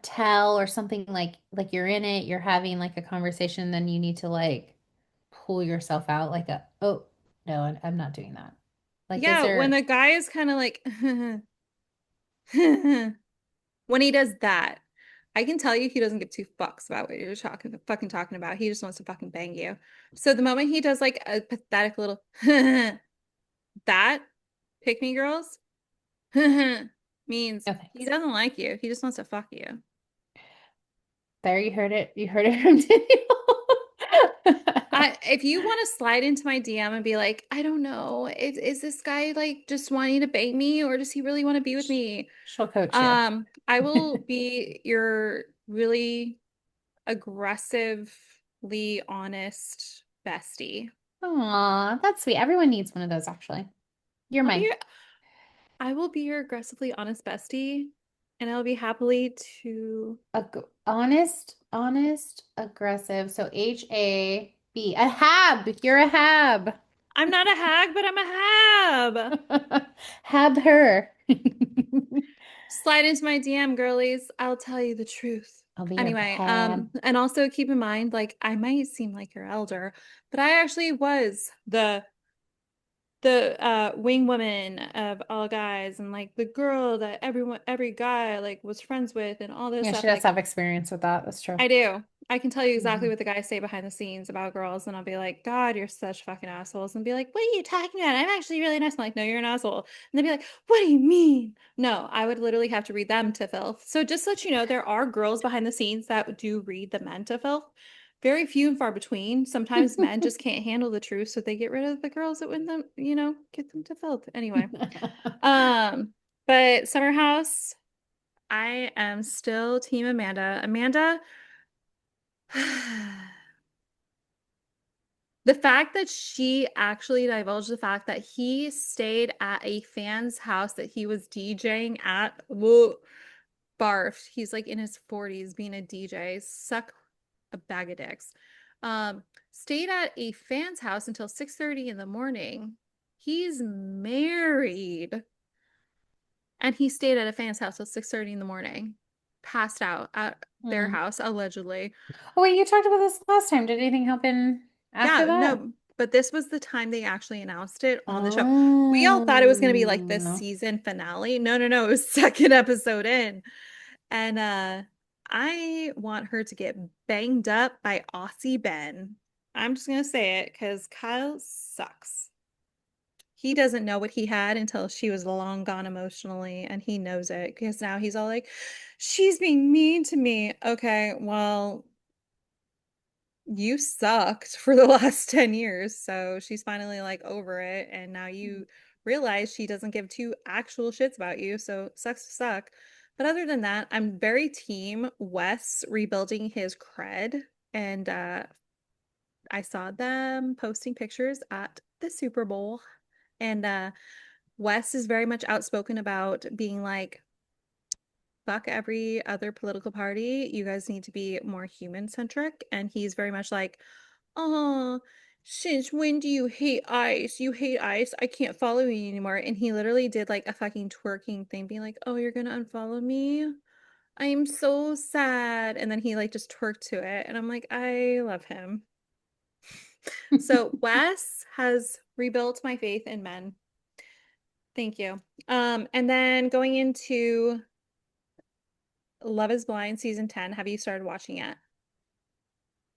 tell or something like you're in it, you're having like a conversation, then you need to like pull yourself out like a oh no, I'm not doing that. Like is Yeah, when there the guy is kind of like when he does that, I can tell you he doesn't give two fucks about what you're talking about. He just wants to fucking bang you. So the moment he does like a pathetic little that pick me girls means no he thanks. doesn't like you. He just wants to fuck you. There you heard it. You heard it from Daniel. If you want to slide into my DM and be like, I don't know, is this guy like just wanting to bang me or does he really want to be with me? She'll coach you. I will be your really aggressively honest bestie. Aw, that's sweet. Everyone needs one of those actually. You're I'll be mine. your, I will be your aggressively honest bestie. and I'll be happily to. Honest, aggressive. So HAB. A hab. You're a hab. I'm not a hag, but I'm a hab. Hab her. Slide into my DM, girlies. I'll tell you the truth. I'll be your Anyway, hab. and also keep in mind, like I might seem like your elder, but I actually was the wing woman of all guys and like the girl that every guy like was friends with and all this Yeah, she stuff. does Like have experience with that. That's true. I do. I can tell you exactly Mhm. what the guys say behind the scenes about girls, and I'll be like, God, you're such fucking assholes. And be like, what are you talking about? I'm actually really nice. I'm like, no, you're an asshole. And they'd be like, what do you mean? No, I would literally have to read them to filth. So just so you know, there are girls behind the scenes that do read the men to filth. Very few and far between. Sometimes men just can't handle the truth, so they get rid of the girls that win them, get them to filth. Anyway. Um, but Summer House, I am still Team Amanda. Amanda. The fact that she actually divulged the fact that he stayed at a fan's house that he was DJing at, whoa, barfed. He's like in his 40s being a DJ. Suck a bag of dicks. Stayed at a fan's house until 6:30 in the morning. He's married and he stayed at a fan's house till 6:30 in the morning. Passed out at their Hmm. house, allegedly. Oh, wait, you talked about this last time. Did anything happen after Yeah, that? no, but this was the time they actually announced it on the show. We all thought it was going to be like the Oh. season finale. No, no, no, it was second episode in. And I want her to get banged up by Aussie Ben. I'm just going to say it because Kyle sucks. He doesn't know what he had until she was long gone emotionally, and he knows it because now he's all like, she's being mean to me. Okay, well, you sucked for the last 10 years. So she's finally like over it. And now you realize she doesn't give two actual shits about you. So sucks to suck. But other than that, I'm very team Wes rebuilding his cred. And I saw them posting pictures at the Super Bowl. And Wes is very much outspoken about being like, fuck every other political party. You guys need to be more human centric. And he's very much like, oh, since when do you hate ice? You hate ice. I can't follow you anymore. And he literally did like a fucking twerking thing, being like, oh, you're gonna unfollow me? I am so sad. And then he like just twerked to it. And I'm like, I love him. So Wes has rebuilt my faith in men. Thank you. And then going into Love is Blind season 10, have you started watching it?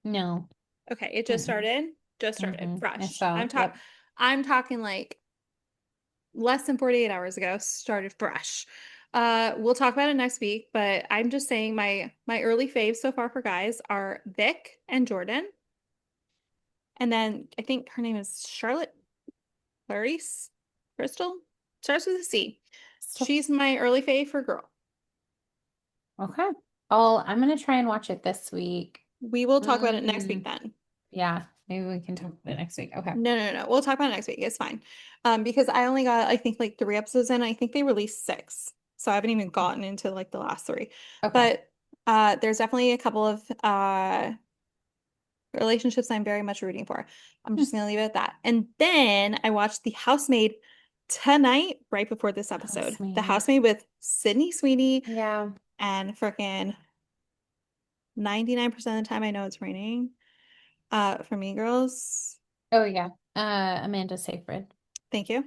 No. Okay, it just Mm-mm. started. Just started. I Fresh. saw. Yep. I'm talking like less than 48 hours ago, started fresh. We'll talk about it next week, but I'm just saying my early faves so far for guys are Vic and Jordan. And then I think her name is Charlotte Clarice Crystal. Starts with a C. So, She's my early fave for girl. okay. I'm gonna try and watch it this week. We will talk about it next week Mm, then. yeah, maybe we can talk about it next week. Okay. No, no, no. We'll talk about it next week. It's fine. Because I only got, I think, like 3 episodes in. I think they released six. So I haven't even gotten into like the last three. Okay. But there's definitely a couple of relationships I'm very much rooting for. I'm Hmm. just gonna leave it at that. And then I watched The Housemaid tonight, right before this episode. The Housemaid. Housemaid with Sydney Sweeney Yeah. and freaking 99% of the time I know it's raining. For Mean Girls. Oh yeah. Amanda Seyfried. Thank you.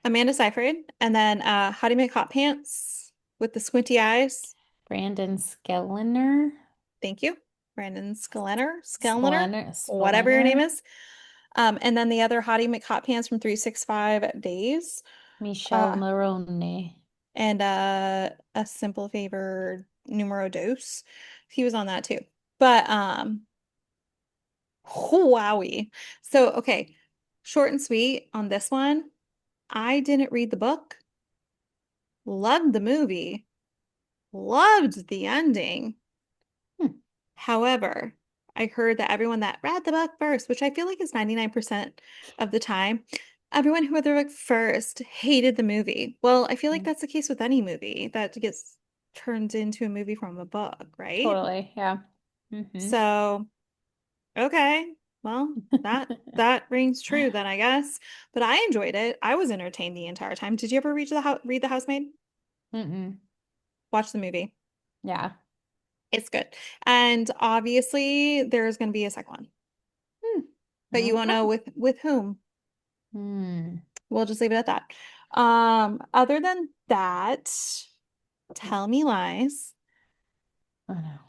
Amanda Seyfried. And then How to Make Hot Pants with the squinty eyes. Brandon Skellner. Thank you. Brandon Skellner, Skellner. whatever your name Skellner. is. And then the other Hottie McHot Pants from 365 Days. Michelle Uh, Maroney. and A Simple Favor Numero Dos. He was on that too. But wowie. So okay, short and sweet on this one. I didn't read the book. Loved the movie. Loved the ending. Hmm. However, I heard that everyone that read the book first, which I feel like is 99% of the time, everyone who read the book first hated the movie. Well, I feel like that's the case with any movie that gets. turned into a movie from a book, right? Totally. Yeah. Hmm. So, okay. Well, that rings true then, I guess. But I enjoyed it. I was entertained the entire time. Did you ever read The Housemaid? Mm-mm. Watch the movie. Yeah. It's good. And obviously there's going to be a second one. Hmm. But you won't know Okay. with whom. Hmm. We'll just leave it at that. Other than that, tell me lies. Oh no.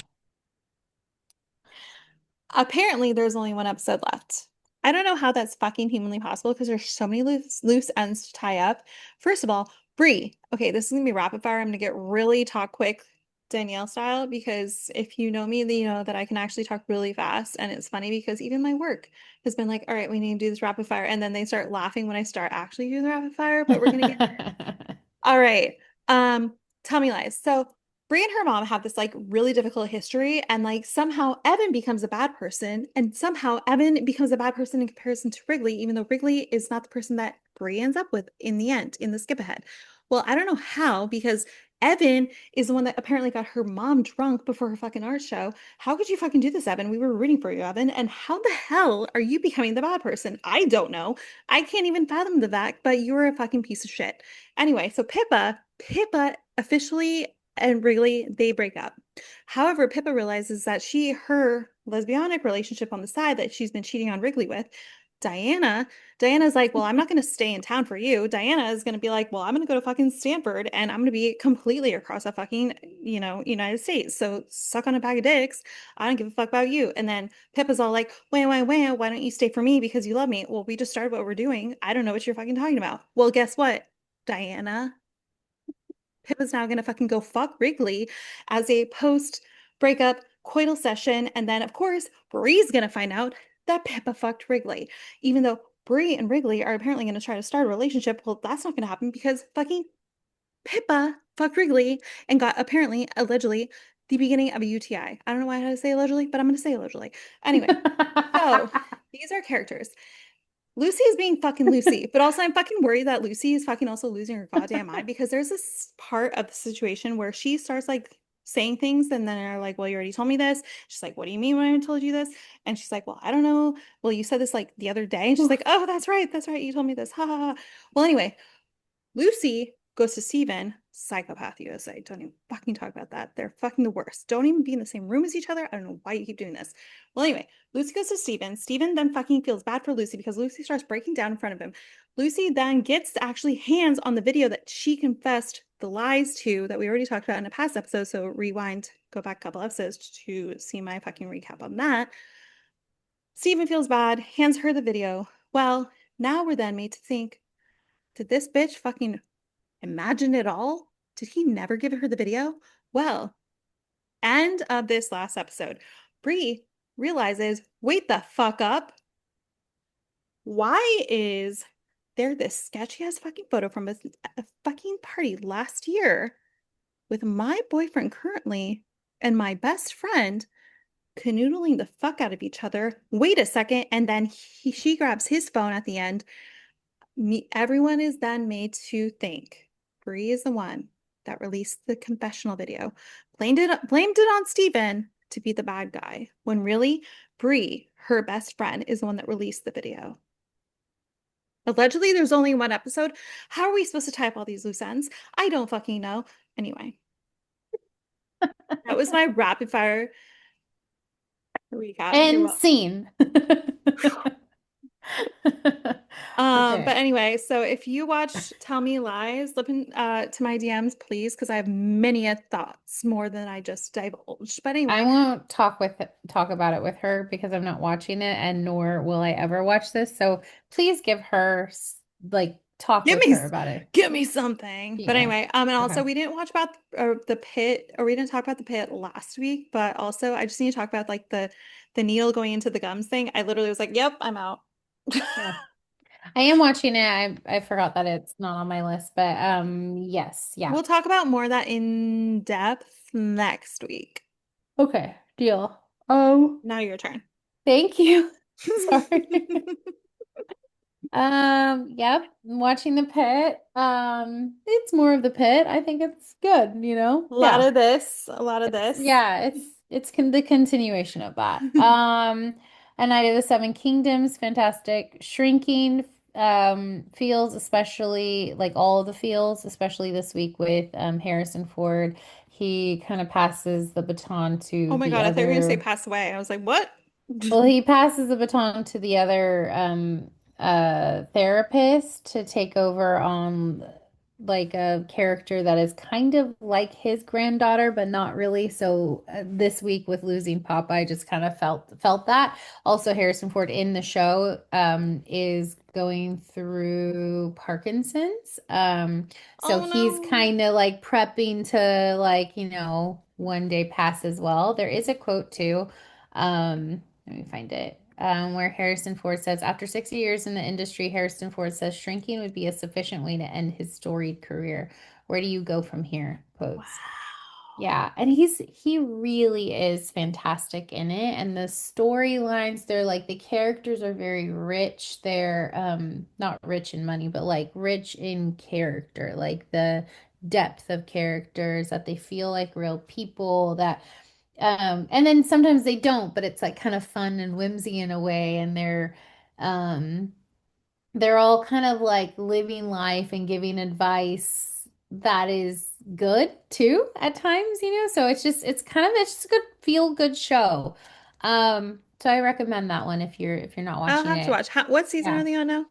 Apparently, there's only one episode left. I don't know how that's fucking humanly possible because there's so many loose ends to tie up. First of all, Brie. Okay, this is gonna be rapid fire. I'm gonna get really talk quick, Danielle style, because if you know me, then you know that I can actually talk really fast. And it's funny because even my work has been like, all right, we need to do this rapid fire. And then they start laughing when I start actually doing the rapid fire, but we're gonna get all right. Um, Tell me lies. So Brie and her mom have this like really difficult history, and like somehow Evan becomes a bad person, and somehow Evan becomes a bad person in comparison to Wrigley, even though Wrigley is not the person that Brie ends up with in the end, in the skip ahead. Well, I don't know how, because Evan is the one that apparently got her mom drunk before her fucking art show. How could you fucking do this, Evan? We were rooting for you, Evan. And how the hell are you becoming the bad person? I don't know. I can't even fathom the fact, but you're a fucking piece of shit. Anyway, so Pippa officially and Wrigley, they break up. However, Pippa realizes that her lesbianic relationship on the side that she's been cheating on Wrigley with, Diana, Diana's like, well, I'm not going to stay in town for you. Diana is going to be like, well, I'm going to go to fucking Stanford and I'm going to be completely across the fucking, United States. So suck on a bag of dicks. I don't give a fuck about you. And then Pippa's all like, why don't you stay for me because you love me? Well, we just started what we're doing. I don't know what you're fucking talking about. Well, guess what? Diana. Pip is now gonna fucking go fuck Wrigley as a post breakup coital session. And then, of course, Brie's gonna find out that Pippa fucked Wrigley. Even though Brie and Wrigley are apparently gonna try to start a relationship, well, that's not gonna happen because fucking Pippa fucked Wrigley and got apparently, allegedly, the beginning of a UTI. I don't know why I had to say allegedly, but I'm gonna say allegedly. Anyway, so these are characters. Lucy is being fucking Lucy, but also I'm fucking worried that Lucy is fucking also losing her goddamn mind because there's this part of the situation where she starts like saying things and then they're like, well, you already told me this. She's like, what do you mean when I told you this? And she's like, well, I don't know. Well, you said this like the other day. And she's like, oh, that's right. That's right. You told me this. Ha ha ha. Well, anyway, Lucy goes to Steven, psychopath USA. Don't even fucking talk about that. They're fucking the worst. Don't even be in the same room as each other. I don't know why you keep doing this. Well, anyway, Lucy goes to Steven. Steven then fucking feels bad for Lucy because Lucy starts breaking down in front of him. Lucy then gets actually hands on the video that she confessed the lies to that we already talked about in a past episode. So rewind, go back a couple episodes to see my fucking recap on that. Steven feels bad, hands her the video. Well, now we're then made to think, did this bitch fucking imagine it all? Did he never give her the video? Well, end of this last episode. Bree realizes, wait the fuck up. Why is there this sketchy ass fucking photo from a fucking party last year with my boyfriend currently and my best friend canoodling the fuck out of each other? Wait a second. And then she grabs his phone at the end. Everyone is then made to think Bree is the one that released the confessional video, blamed it on Steven to be the bad guy, when really Bree, her best friend, is the one that released the video. Allegedly, there's only one episode. How are we supposed to tie up all these loose ends? I don't fucking know. Anyway, that was my rapid fire recap. You're End welcome. scene. But Okay. anyway, so if you watch Tell Me Lies, slip in to my DMs, please, because I have many a thoughts more than I just divulged. But I anyway, won't talk about it with her because I'm not watching it, and nor will I ever watch this. So please give her like talk give with me her about it. give me something. But Yeah. anyway, and also Okay. we didn't watch about the pit, or we didn't talk about the pit last week. But also, I just need to talk about like the needle going into the gums thing. I literally was like, "Yep, I'm out." Yeah. I am watching it. I forgot that it's not on my list, but yes, yeah. We'll talk about more of that in depth next week. Okay, deal. Oh, Now your turn. thank you. Sorry. Yep, watching the Pit. It's more of the Pit. I think it's good, you know? A lot Yeah. of this, a lot of this. Yeah, it's the continuation of that. A Night of the Seven Kingdoms, fantastic. Shrinking feels, especially like all of the feels, especially this week with Harrison Ford. He kind of passes the baton Oh to my the God, I thought you were gonna say other. pass away. I was like, what? Well, he passes the baton to the other therapist to take over on like a character that is kind of like his granddaughter, but not really. So this week with losing Papa, I just kind of felt that. Also, Harrison Ford in the show is going through Parkinson's. So Oh he's no. kind of like prepping to like, one day pass as well. There is a quote too. Let me find it. Where Harrison Ford says, after 60 years in the industry, Harrison Ford says shrinking would be a sufficient way to end his storied career. Where do you go from here? Quotes. Wow. Yeah, and he really is fantastic in it. And the storylines, they're like the characters are very rich. They're not rich in money, but like rich in character, like the depth of characters that they feel like real people that and then sometimes they don't, but it's like kind of fun and whimsy in a way, and um they're all kind of like living life and giving advice that is good too at times, so it's just a good feel good show. So I recommend that one if you're not I'll watching have to it. watch. What season are Yeah. they on now?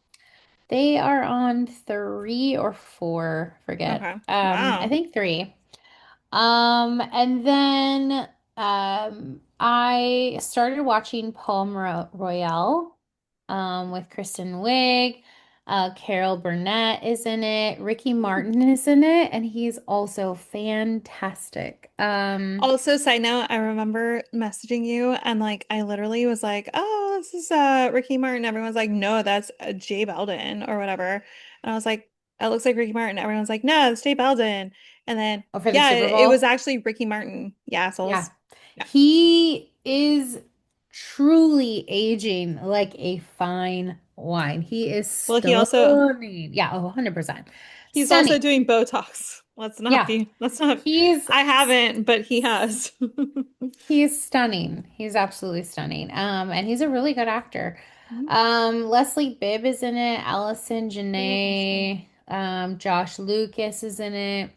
They are on 3 or 4, forget. Okay. Wow. I think 3. And then I started watching Royale with Kristen Wiig. Carol Burnett is in it. Ricky Martin is in it, and he's also fantastic. Also, side note, I remember messaging you and like I literally was like, "Oh, this is Ricky Martin." Everyone's like, "No, that's Jay Belden or whatever." And I was like, "It looks like Ricky Martin." Everyone's like, "No, it's Jay Belden." And then Oh, for the yeah, Super it was Bowl. actually Ricky Martin. Yeah, Yeah. assholes. Yeah. He is truly aging like a fine wine. He is Well, stunning. Yeah, oh, 100%. he's also Stunning. doing Botox. Yeah. Let's not He's I haven't, but he has. he's stunning. He's absolutely stunning. And he's a really good actor. Mhm. Leslie Bibb is in it, Allison Allison. Janae, Josh Lucas is in it.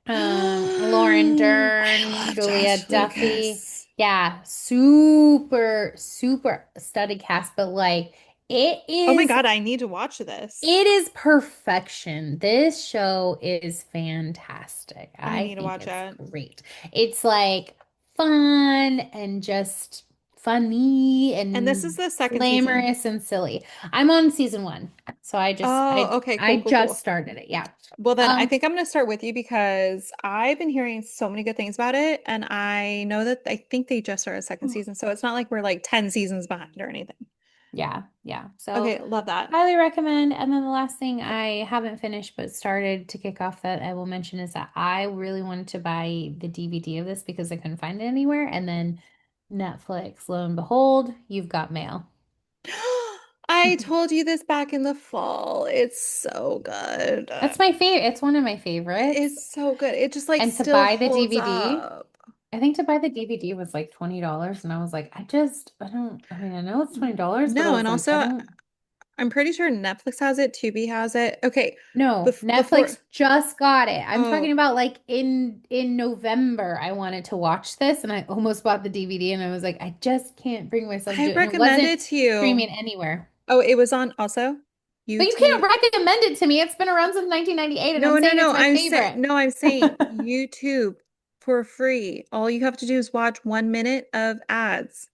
Lauren I Dern, love Julia Josh Duffy. Lucas. Yeah, super, super study cast, but like it Oh my is God, I need to watch this. it is perfection. This show is fantastic. I I need to think watch it's it. great. It's like fun and just funny And this is and the second season. glamorous and silly. I'm on season 1, so I just Oh, I okay, I cool, cool, just cool. started it. Yeah. Well, then I Um, think I'm going to start with you because I've been hearing so many good things about it. And I know that I think they just started a second season. So it's not like we're like 10 seasons behind or anything. Yeah, yeah. So Okay, love that. highly recommend. And then the last thing I haven't finished but started to kick off that I will mention is that I really wanted to buy the DVD of this because I couldn't find it anywhere. And then Netflix, lo and behold, you've got mail. I told you this back in the fall. It's so good. That's my favorite. It's one of my favorites. It's so good. It just like And to still buy the holds DVD, up. I think to buy the DVD was like $20. And I was like, I don't, I mean, I know it's $20, but I No, was and like, I also don't. I'm pretty sure Netflix has it, Tubi has it. Okay, No, before Netflix just got it. I'm talking oh, about like in November I wanted to watch this and I almost bought the DVD and I was like I just can't bring myself to I do it and it recommend wasn't it to you. streaming anywhere. Oh, it was on also But you can't YouTube. recommend it to me. It's been around since 1998 and I'm No, no, saying no. it's my favorite. I'm saying YouTube for free. All you have to do is watch 1 minute of ads.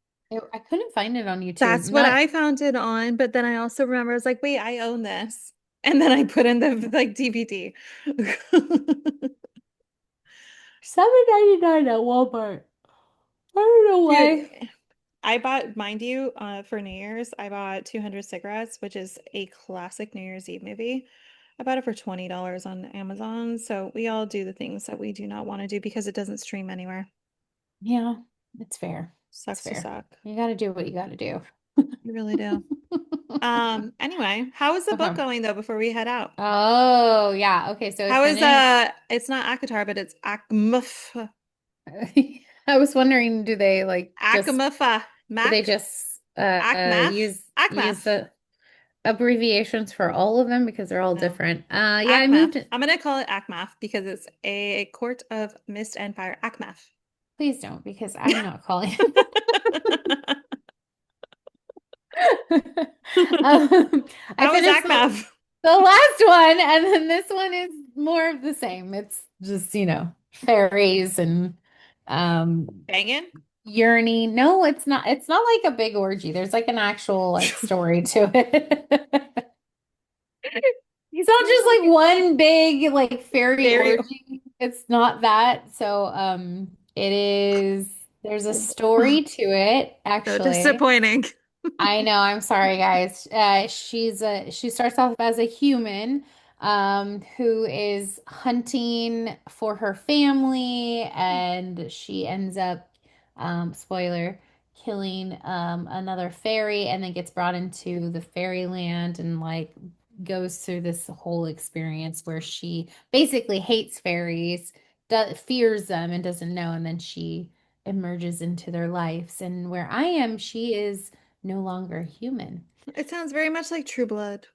I couldn't find it on YouTube. That's what Not I found it on, but then I also remember I was like, wait, I own this. And then I put in the like DVD. 7.99 at Walmart. I don't know why. Dude, I bought, mind you, for New Year's, I bought 200 cigarettes, which is a classic New Year's Eve movie. I bought it for $20 on Amazon. So we all do the things that we do not want to do because it doesn't stream anywhere. Yeah, it's fair. It's Sucks to fair. suck. You got to do what you got to do. You really do. Anyway, how is the book Okay. going though before we head out? Oh, yeah. Okay, so I How is finished. it's not Akatar, but it's Akmuf I was wondering, do they like just Akmafa do they Mac just Akmaf use Akmaf. the abbreviations for all of them because they're all No. different? Yeah, I Akmaf. moved it. I'm gonna call it Akmaf because it's a court of mist and fire. Akmaf. Please don't, because I'm not calling. I How is finished Akmaf? the last one, and then this one is more of the same. It's just, fairies and um Banging? yearning. No, it's not. It's not like a big orgy. There's like an actual like story to it. It's He's not doing just like like one big like fairy very orgy. It's not that. So it is there's a story to it so actually. disappointing. I know, I'm sorry guys. She starts off as a human who is hunting for her family, and she ends up spoiler killing another fairy, and then gets brought into the fairyland and like goes through this whole experience where she basically hates fairies, fears them and doesn't know, and then she emerges into their lives. And where I am, she is no longer human. It sounds very much like True Blood.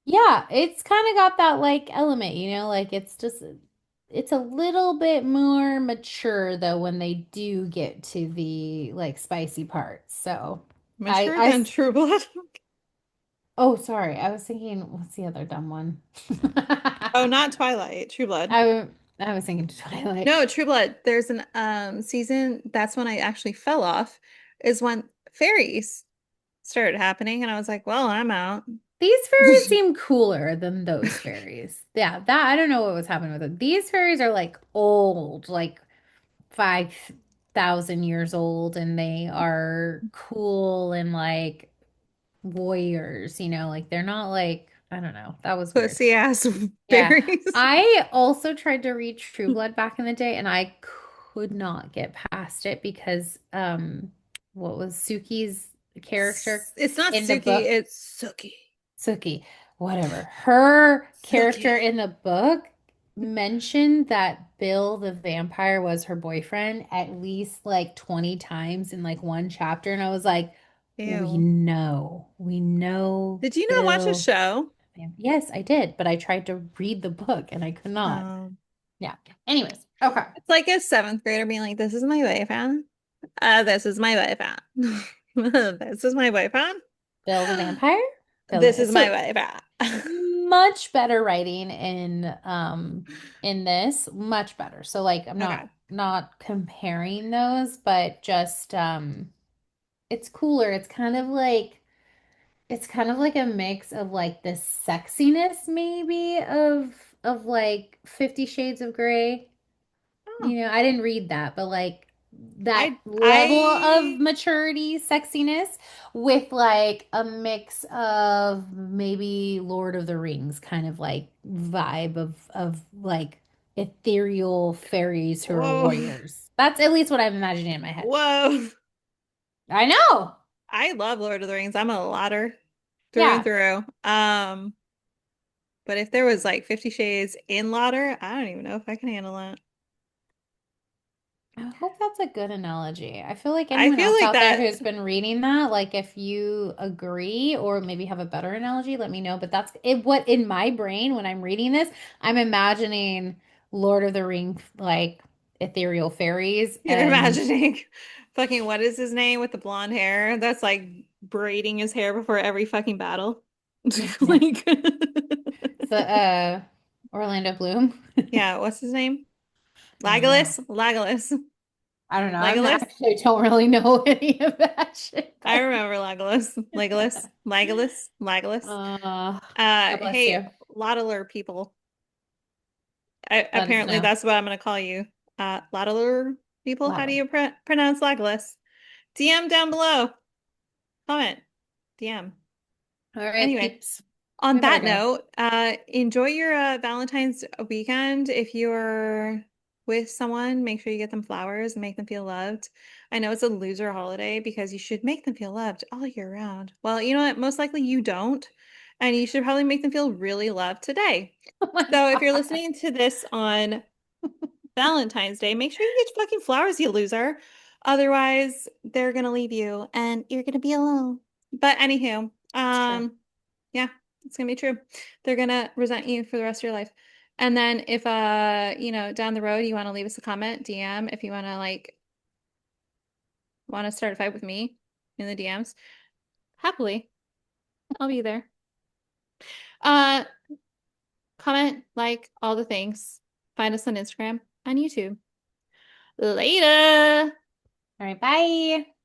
Yeah, it's kind of got that like element, like it's a little bit more mature though when they do get to the like spicy parts. So Mature than True Blood. oh, sorry. I was thinking, what's the other dumb one? Oh, not Twilight, True Blood. I I was thinking Twilight. No, True Blood. There's an season that's when I actually fell off is when fairies started happening and I was like, well, I'm out. These fairies seem cooler than those fairies. Yeah, that I don't know what was happening with them. These fairies are like old, like 5,000 years old, and they are cool and like warriors, like they're not like, I don't know. That was weird. Pussy ass Yeah. fairies. I also tried to read True Blood back in the day, and I could not get past it because what was Suki's character It's not in the Suki, book? it's Suki. Suki, whatever. Her Suki. character in the book mentioned that Bill the vampire was her boyfriend at least like 20 times in like one chapter. And I was like, Ew. we know Did you not watch a Bill. show? Yes, I did, but I tried to read the book and I could not. Um, Yeah. Anyways, okay. it's like a seventh grader being like, this is my boyfriend. This is my boyfriend. This is my boyfriend. Bill the vampire. This is my So boyfriend. much better writing in this, much better. So like I'm Okay. not comparing those, but just it's cooler. It's kind of like a mix of like the sexiness maybe of like 50 Shades of Grey. Oh, I didn't read that, but like that level of I maturity, sexiness with like a mix of maybe Lord of the Rings kind of like vibe of like ethereal fairies who are whoa, warriors. That's at least what I'm imagining in my head. whoa. I know. I love Lord of the Rings. I'm a lotter through and Yeah. through. But if there was like 50 Shades in Lauder, I don't even know if I can handle that. I hope that's a good analogy. I feel like I anyone feel else like out there that who's been reading that, like if you agree or maybe have a better analogy, let me know. But that's it, what in my brain when I'm reading this, I'm imagining Lord of the Rings like ethereal fairies you're and imagining fucking what is his name with the blonde hair that's like braiding his hair before every fucking battle. Like so Orlando Bloom. yeah, what's his name? I don't know. Legolas. I don't know. I'm Legolas? actually don't really know any of that shit. I remember Legolas. Legolas. God bless Hey, you. Lottler people. Let us Apparently know. that's what I'm gonna call you. Lottler people. How do Lotto. you pronounce Legolas? DM down below. Comment. DM. All right, Anyway, peeps. on We better that go. note, enjoy your Valentine's weekend if you're with someone, make sure you get them flowers and make them feel loved. I know it's a loser holiday because you should make them feel loved all year round. Well, you know what? Most likely you don't. And you should probably make them feel really loved today. Oh my So if you're God. listening to this on Valentine's Day, make sure you get fucking flowers, you loser. Otherwise, they're gonna leave you and you're gonna be alone. But anywho, It's true. yeah, it's gonna be true. They're gonna resent you for the rest of your life. And then if down the road you want to leave us a comment, DM if you want to start a fight with me in the DMs, happily, I'll be there. Uh Comment, like all the things. Find us on Instagram and YouTube. Later. All right, bye.